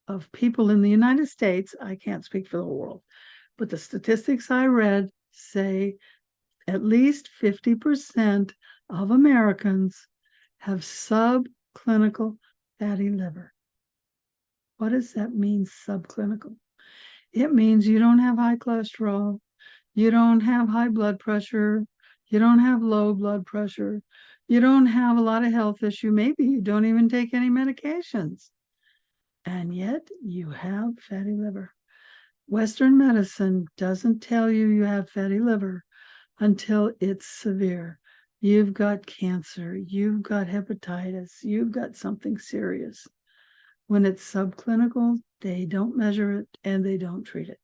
Speaker 1: of people in the United States, I can't speak for the world, but the statistics I read say at least 50% of Americans have subclinical fatty liver. What does that mean, subclinical? It means you don't have high cholesterol, you don't have high blood pressure, you don't have low blood pressure, you don't have a lot of health issue, maybe you don't even take any medications, and yet you have fatty liver. Western medicine doesn't tell you you have fatty liver until it's severe. You've got cancer, you've got hepatitis, you've got something serious. When it's subclinical, they don't measure it and they don't treat it.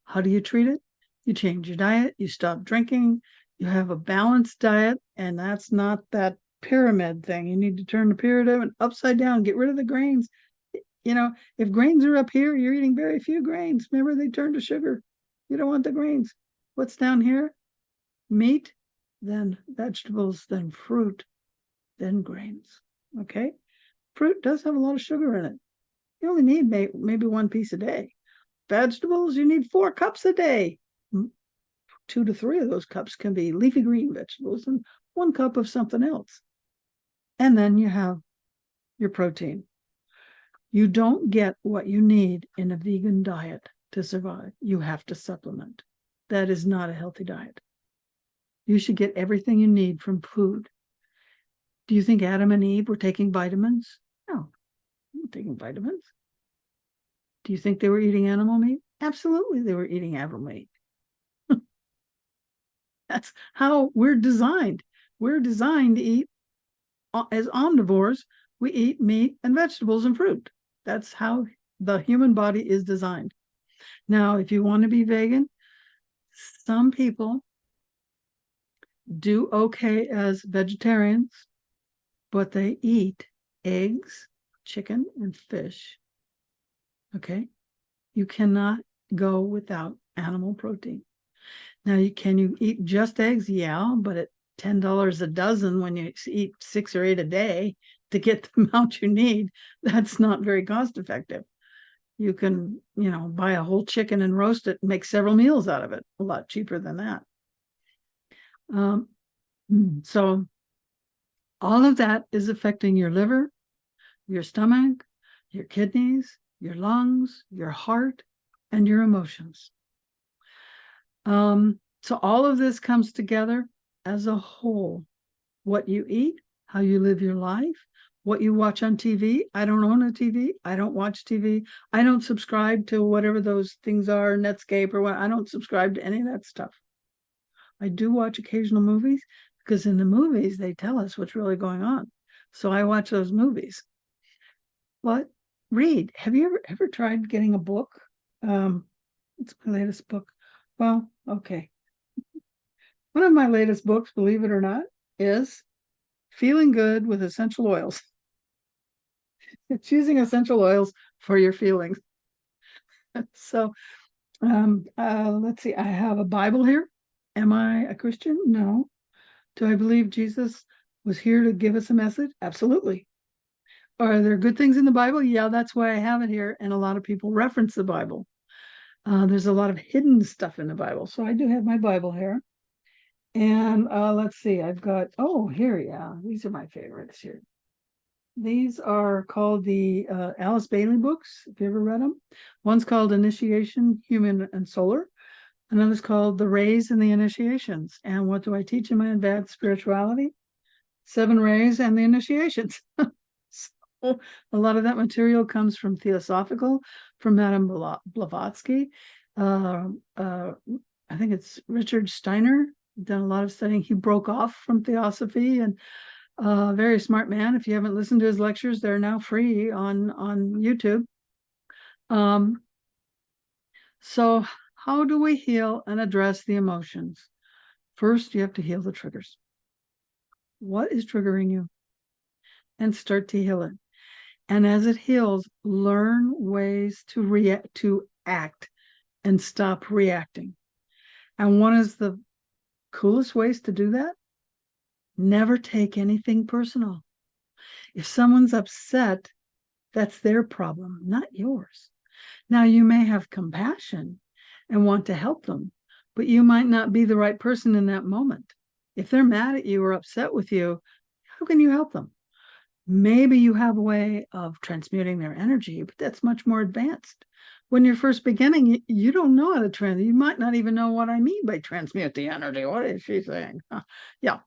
Speaker 1: How do you treat it? You change your diet, you stop drinking, you have a balanced diet, and that's not that pyramid thing. You need to turn the pyramid upside down, get rid of the grains. You know, if grains are up here, you're eating very few grains. Remember, they turn to sugar. You don't want the grains. What's down here? Meat, then vegetables, then fruit, then grains. Okay? Fruit does have a lot of sugar in it. You only need maybe one piece a day. Vegetables, you need 4 cups a day. 2 to 3 of those cups can be leafy green vegetables and 1 cup of something else. And then you have your protein. You don't get what you need in a vegan diet to survive. You have to supplement. That is not a healthy diet. You should get everything you need from food. Do you think Adam and Eve were taking vitamins? No, they weren't taking vitamins. Do you think they were eating animal meat? Absolutely, they were eating animal meat. That's how we're designed. We're designed to eat, as omnivores, we eat meat and vegetables and fruit. That's how the human body is designed. Now, if you want to be vegan, some people do okay as vegetarians, but they eat eggs, chicken, and fish. Okay? You cannot go without animal protein. Now, can you eat just eggs? Yeah, but at $10 a dozen when you eat 6 or 8 a day to get the amount you need, that's not very cost effective. You can, buy a whole chicken and roast it and make several meals out of it, a lot cheaper than that. So all of that is affecting your liver, your stomach, your kidneys, your lungs, your heart, and your emotions. So all of this comes together as a whole. What you eat, how you live your life, what you watch on TV. I don't own a TV. I don't watch TV. I don't subscribe to whatever those things are, Netscape or what. I don't subscribe to any of that stuff. I do watch occasional movies because in the movies, they tell us what's really going on. So I watch those movies. What? Read. Have you ever tried getting a book? It's my latest book. Well, okay. One of my latest books, believe it or not, is Feeling Good with Essential Oils. It's using essential oils for your feelings. So let's see. I have a Bible here. Am I a Christian? No. Do I believe Jesus was here to give us a message? Absolutely. Are there good things in the Bible? Yeah, that's why I have it here. And a lot of people reference the Bible. There's a lot of hidden stuff in the Bible. So I do have my Bible here. And let's see, I've got, here, yeah, these are my favorites here. These are called the Alice Bailey books, if you ever read them. One's called Initiation, Human and Solar. Another's called The Rays and the Initiations. And what do I teach in my advanced spirituality? 7 rays and the initiations. So a lot of that material comes from Theosophical, from Madame Blavatsky. I think it's Richard Steiner, done a lot of studying. He broke off from Theosophy and very smart man. If you haven't listened to his lectures, they're now free on YouTube. So how do we heal and address the emotions? First, you have to heal the triggers. What is triggering you? And start to heal it. And as it heals, learn ways to act and stop reacting. And one of the coolest ways to do that, never take anything personal. If someone's upset, that's their problem, not yours. Now, you may have compassion and want to help them, but you might not be the right person in that moment. If they're mad at you or upset with you, how can you help them? Maybe you have a way of transmuting their energy, but that's much more advanced. When you're first beginning, you don't know how to transmute. You might not even know what I mean by transmute the energy. What is she saying? Yeah.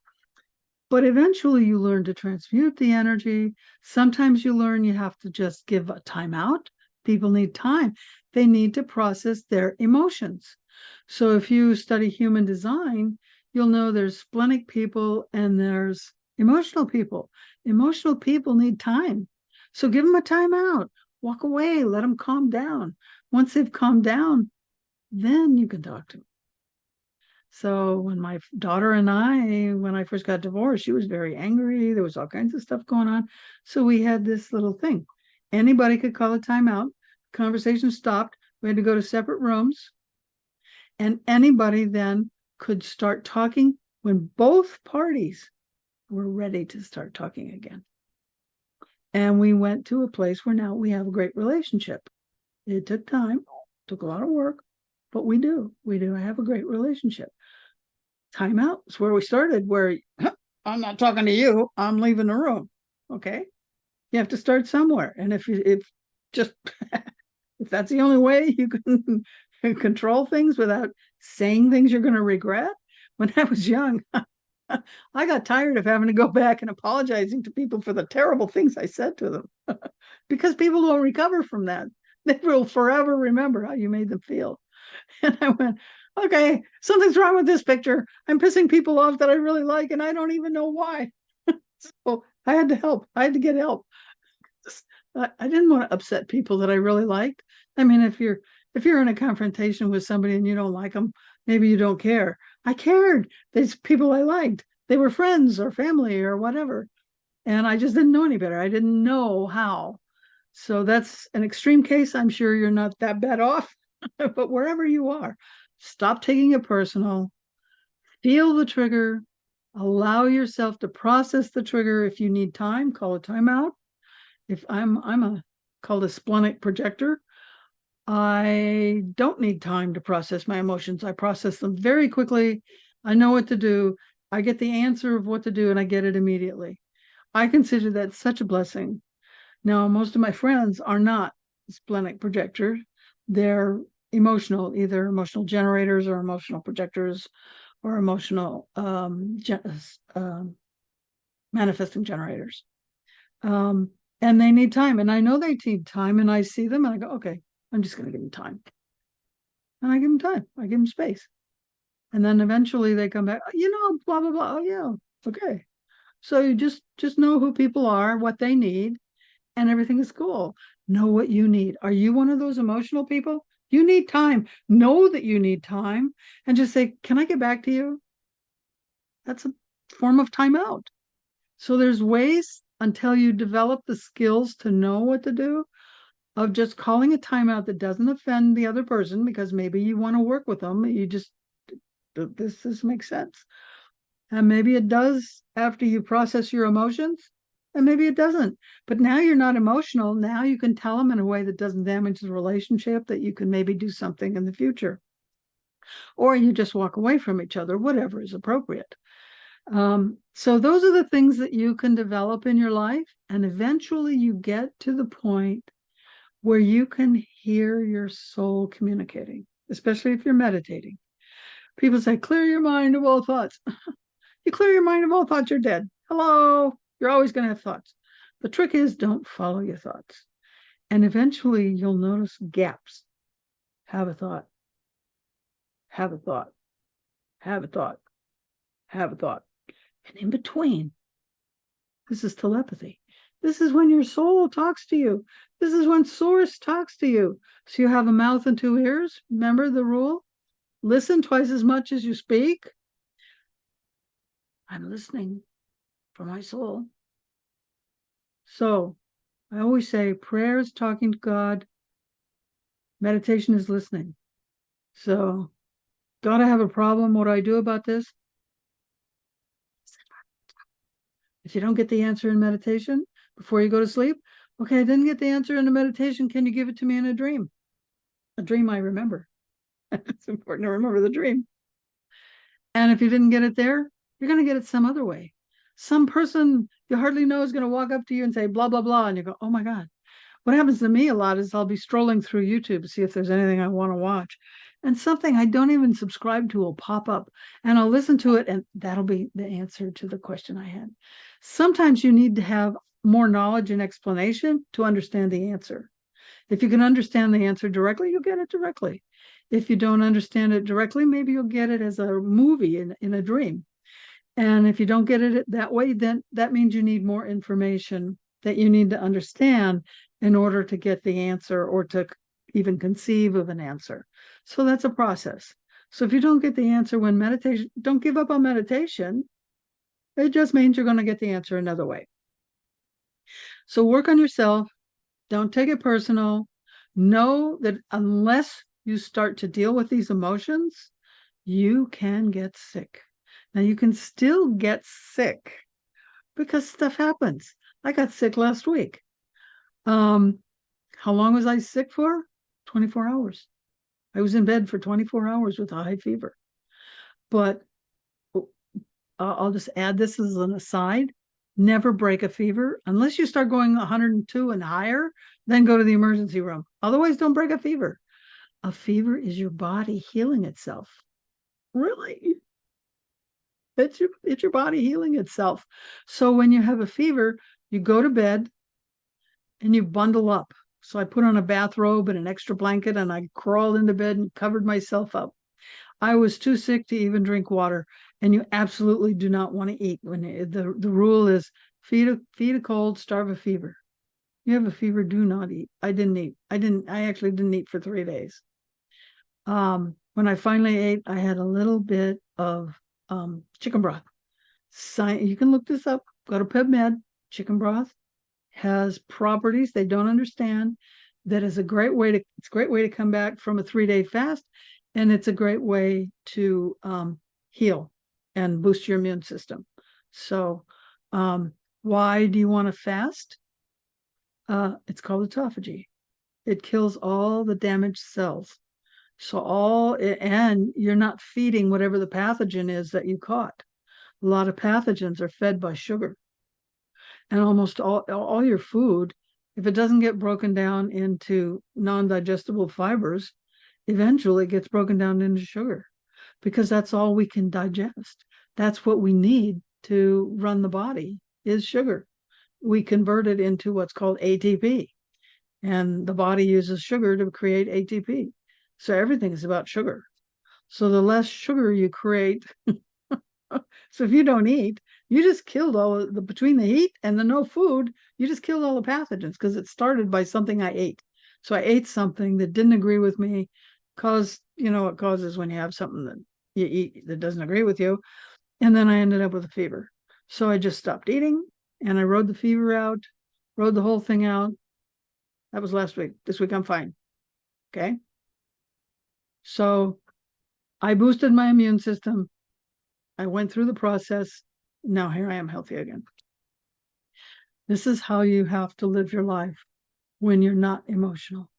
Speaker 1: But eventually you learn to transmute the energy. Sometimes you learn you have to just give a timeout. People need time. They need to process their emotions. So if you study human design, you'll know there's splenic people and there's emotional people. Emotional people need time. So give them a timeout. Walk away. Let them calm down. Once they've calmed down, then you can talk to them. So when my daughter and when I first got divorced, she was very angry. There was all kinds of stuff going on. So we had this little thing. Anybody could call a timeout. Conversation stopped. We had to go to separate rooms. And anybody then could start talking when both parties were ready to start talking again. And we went to a place where now we have a great relationship. It took time, took a lot of work, but we do have a great relationship. Timeout is where we started, where I'm not talking to you, I'm leaving the room. Okay. You have to start somewhere. And if just if that's the only way you can control things without saying things you're going to regret. When I was young, I got tired of having to go back and apologizing to people for the terrible things I said to them because people don't recover from that. They will forever remember how you made them feel. And I went, okay, something's wrong with this picture. I'm pissing people off that I really like, and I don't even know why. So I had to help. I had to get help. I didn't want to upset people that I really liked. I mean, if you're in a confrontation with somebody and you don't like them, maybe you don't care. I cared. These people I liked. They were friends or family or whatever. And I just didn't know any better. I didn't know how. So that's an extreme case. I'm sure you're not that bad off, but wherever you are, stop taking it personal. Feel the trigger. Allow yourself to process the trigger. If you need time, call a timeout. If I'm called a splenic projector, I don't need time to process my emotions. I process them very quickly. I know what to do. I get the answer of what to do and I get it immediately. I consider that such a blessing. Now, most of my friends are not splenic projectors. They're emotional, either emotional generators or emotional projectors or emotional manifesting generators. And they need time. And I know they need time. And I see them and I go, okay, I'm just going to give them time. And I give them time. I give them space. And then eventually they come back, blah, blah, blah. Oh, yeah. Okay. So you just know who people are, what they need, and everything is cool. Know what you need. Are you one of those emotional people? You need time. Know that you need time and just say, can I get back to you? That's a form of timeout. So there's ways until you develop the skills to know what to do of just calling a timeout that doesn't offend the other person because maybe you want to work with them. You just, this makes sense. And maybe it does after you process your emotions, and maybe it doesn't. But now you're not emotional. Now you can tell them in a way that doesn't damage the relationship, that you can maybe do something in the future. Or you just walk away from each other, whatever is appropriate. So those are the things that you can develop in your life. And eventually you get to the point where you can hear your soul communicating, especially if you're meditating. People say, clear your mind of all thoughts. You clear your mind of all thoughts, you're dead. Hello, you're always going to have thoughts. The trick is don't follow your thoughts. And eventually you'll notice gaps. Have a thought. Have a thought. Have a thought. Have a thought. And in between, this is telepathy. This is when your soul talks to you. This is when source talks to you. So you have a mouth and two ears. Remember the rule? Listen twice as much as you speak. I'm listening for my soul. So I always say prayer is talking to God, meditation is listening. So, God, I have a problem. What do I do about this? If you don't get the answer in meditation before you go to sleep, okay, I didn't get the answer in the meditation. Can you give it to me in a dream? A dream I remember. It's important to remember the dream. And if you didn't get it there, you're going to get it some other way. Some person you hardly know is going to walk up to you and say, blah, blah, blah. And you go, oh my God. What happens to me a lot is I'll be strolling through YouTube to see if there's anything I want to watch. And something I don't even subscribe to will pop up and I'll listen to it. And that'll be the answer to the question I had. Sometimes you need to have more knowledge and explanation to understand the answer. If you can understand the answer directly, you'll get it directly. If you don't understand it directly, maybe you'll get it as a movie in a dream. And if you don't get it that way, then that means you need more information that you need to understand in order to get the answer or to even conceive of an answer. So that's a process. So if you don't get the answer when meditation, don't give up on meditation. It just means you're going to get the answer another way. So work on yourself. Don't take it personal. Know that unless you start to deal with these emotions, you can get sick. Now, you can still get sick because stuff happens. I got sick last week. How long was I sick for? 24 hours. I was in bed for 24 hours with a high fever. But I'll just add this as an aside. Never break a fever unless you start going 102 and higher, then go to the emergency room. Otherwise, don't break a fever. A fever is your body healing itself. Really? It's your body healing itself. So when you have a fever, you go to bed and you bundle up. So I put on a bathrobe and an extra blanket and I crawled into bed and covered myself up. I was too sick to even drink water. And you absolutely do not want to eat. When the rule is feed a cold, starve a fever. You have a fever, do not eat. I didn't eat. I actually didn't eat for 3 days. When I finally ate, I had a little bit of chicken broth. You can look this up. Go to PubMed. Chicken broth has properties they don't understand. That is it's a great way to come back from a 3-day fast, and it's a great way to heal and boost your immune system. So, why do you want to fast? It's called autophagy. It kills all the damaged cells. And you're not feeding whatever the pathogen is that you caught. A lot of pathogens are fed by sugar. And almost all your food, if it doesn't get broken down into non-digestible fibers, eventually it gets broken down into sugar because that's all we can digest. That's what we need to run the body is sugar. We convert it into what's called ATP, and the body uses sugar to create ATP. So everything is about sugar. So the less sugar you create, so if you don't eat, you just killed between the heat and the no food, you just killed all the pathogens because it started by something I ate. So I ate something that didn't agree with me, what causes when you have something that you eat that doesn't agree with you. And then I ended up with a fever. So I just stopped eating and I rode the fever out, rode the whole thing out. That was last week. This week I'm fine. Okay. So I boosted my immune system. I went through the process. Now here I am healthy again. This is how you have to live your life when you're not emotional.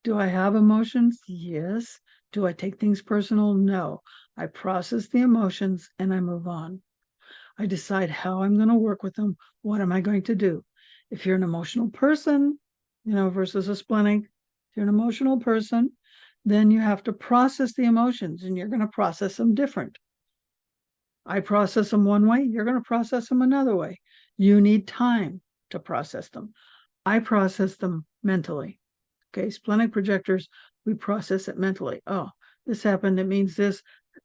Speaker 1: Do I have emotions? Yes. Do I take things personal? No. I process the emotions and I move on. I decide how I'm going to work with them. What am I going to do? If you're an emotional person, versus a splenic, if you're an emotional person, then you have to process the emotions and you're going to process them different. I process them one way, you're going to process them another way. You need time to process them. I process them mentally. Okay, splenic projectors, we process it mentally. Oh, this happened, it means this.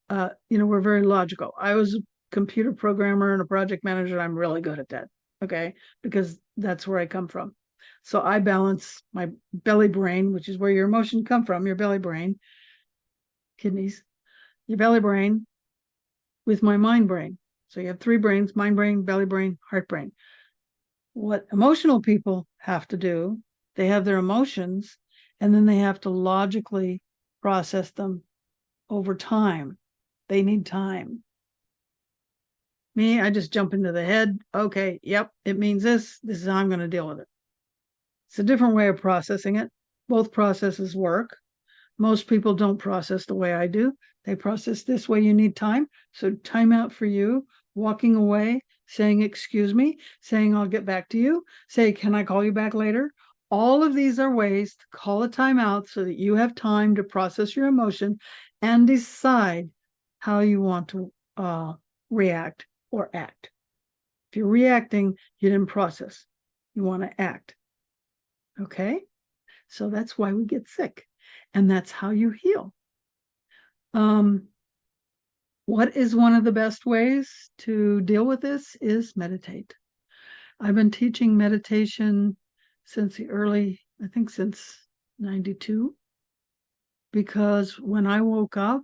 Speaker 1: We're very logical. I was a computer programmer and a project manager, and I'm really good at that. Okay, because that's where I come from. So I balance my belly brain, which is where your emotion come from, your belly brain, kidneys, your belly brain, with my mind brain. So you have 3 brains: mind brain, belly brain, heart brain. What emotional people have to do, they have their emotions, and then they have to logically process them over time. They need time. Me, I just jump into the head. Okay, yep, it means this. This is how I'm going to deal with it. It's a different way of processing it. Both processes work. Most people don't process the way I do. They process this way. You need time. So, time out for you, walking away, saying, excuse me, saying, I'll get back to you, say, can I call you back later? All of these are ways to call a timeout so that you have time to process your emotion and decide how you want to react or act. If you're reacting, you didn't process. You want to act. Okay? So that's why we get sick. And that's how you heal. What is one of the best ways to deal with this is meditate. I've been teaching meditation since since 92, because when I woke up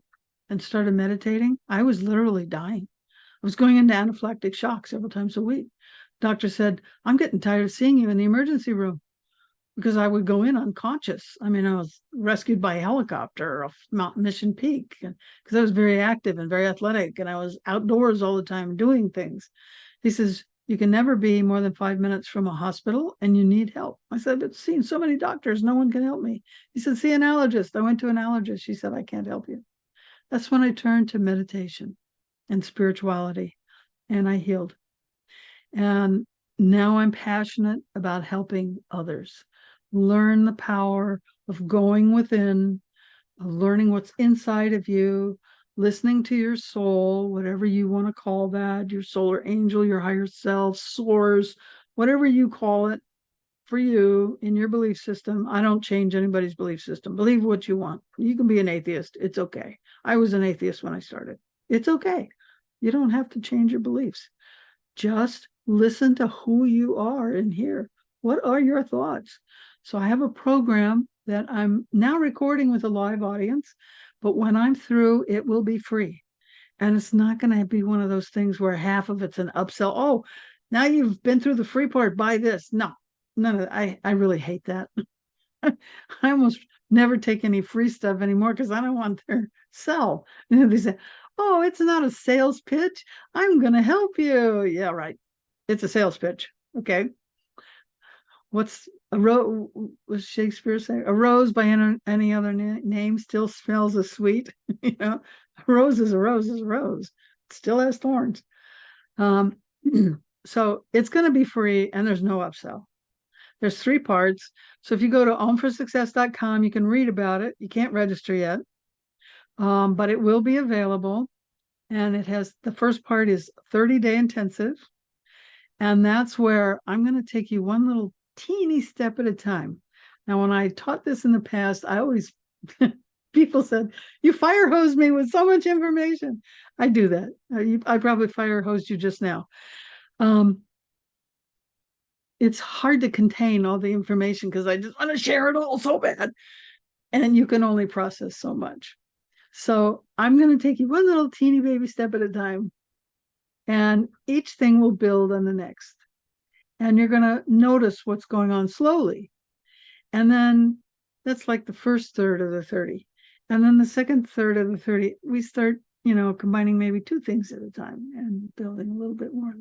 Speaker 1: and started meditating, I was literally dying. I was going into anaphylactic shock several times a week. Doctor said, I'm getting tired of seeing you in the emergency room, because I would go in unconscious. I mean, I was rescued by a helicopter off Mount Mission Peak because I was very active and very athletic, and I was outdoors all the time doing things. He says, you can never be more than 5 minutes from a hospital and you need help. I said, I've seen so many doctors, no one can help me. He said, see an allergist. I went to an allergist. She said, I can't help you. That's when I turned to meditation and spirituality, and I healed. And now I'm passionate about helping others learn the power of going within, of learning what's inside of you, listening to your soul, whatever you want to call that, your solar angel, your higher self, source, whatever you call it for you in your belief system. I don't change anybody's belief system. Believe what you want. You can be an atheist. It's okay. I was an atheist when I started. It's okay. You don't have to change your beliefs. Just listen to who you are in here. What are your thoughts? So I have a program that I'm now recording with a live audience, but when I'm through, it will be free. And it's not going to be one of those things where half of it's an upsell. Oh, now you've been through the free part, buy this. No, none of that. I really hate that. I almost never take any free stuff anymore because I don't want their sell. They say, oh, it's not a sales pitch. I'm going to help you. Yeah, right. It's a sales pitch. Okay. What's a rose? Was Shakespeare saying? A rose by any other name still smells as sweet. A rose is a rose is a rose. It still has thorns. So it's going to be free, and there's no upsell. There's 3 parts. So if you go to omforsuccess.com, you can read about it. You can't register yet, but it will be available. And it has, the first part is 30-day intensive. And that's where I'm going to take you one little teeny step at a time. Now, when I taught this in the past, I always, people said, you fire hose me with so much information. I do that. I probably fire hosed you just now. It's hard to contain all the information because I just want to share it all so bad. And you can only process so much. So I'm going to take you one little teeny baby step at a time. And each thing will build on the next. And you're going to notice what's going on slowly. And then that's like the first third of the 30. And then the second third of the 30, we start, combining maybe 2 things at a time and building a little bit more.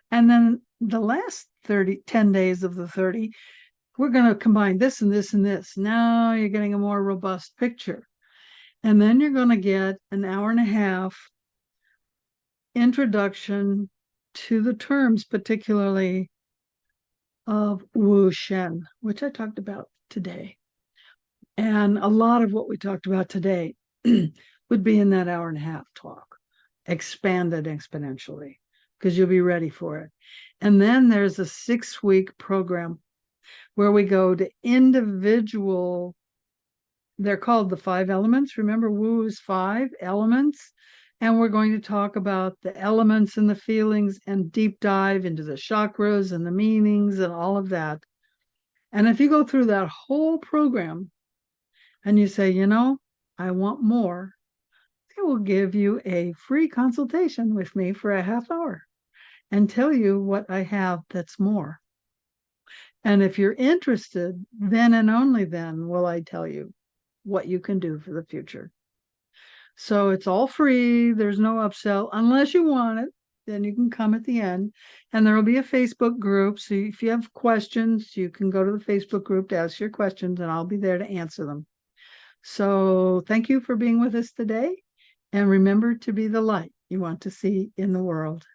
Speaker 1: And then the last 10 days of the 30, we're going to combine this and this and this. Now you're getting a more robust picture. And then you're going to get an hour and a half introduction to the terms, particularly of Wu Shen, which I talked about today. And a lot of what we talked about today would be in that hour and a half talk, expanded exponentially, because you'll be ready for it. And then there's a 6-week program where we go to individual, they're called the 5 elements. Remember, Wu is 5 elements. And we're going to talk about the elements and the feelings and deep dive into the chakras and the meanings and all of that. And if you go through that whole program and you say, I want more, I will give you a free consultation with me for a half hour and tell you what I have that's more. And if you're interested, then and only then will I tell you what you can do for the future. So it's all free. There's no upsell unless you want it. Then you can come at the end. And there will be a Facebook group. So if you have questions, you can go to the Facebook group to ask your questions, and I'll be there to answer them. So thank you for being with us today. And remember to be the light you want to see in the world.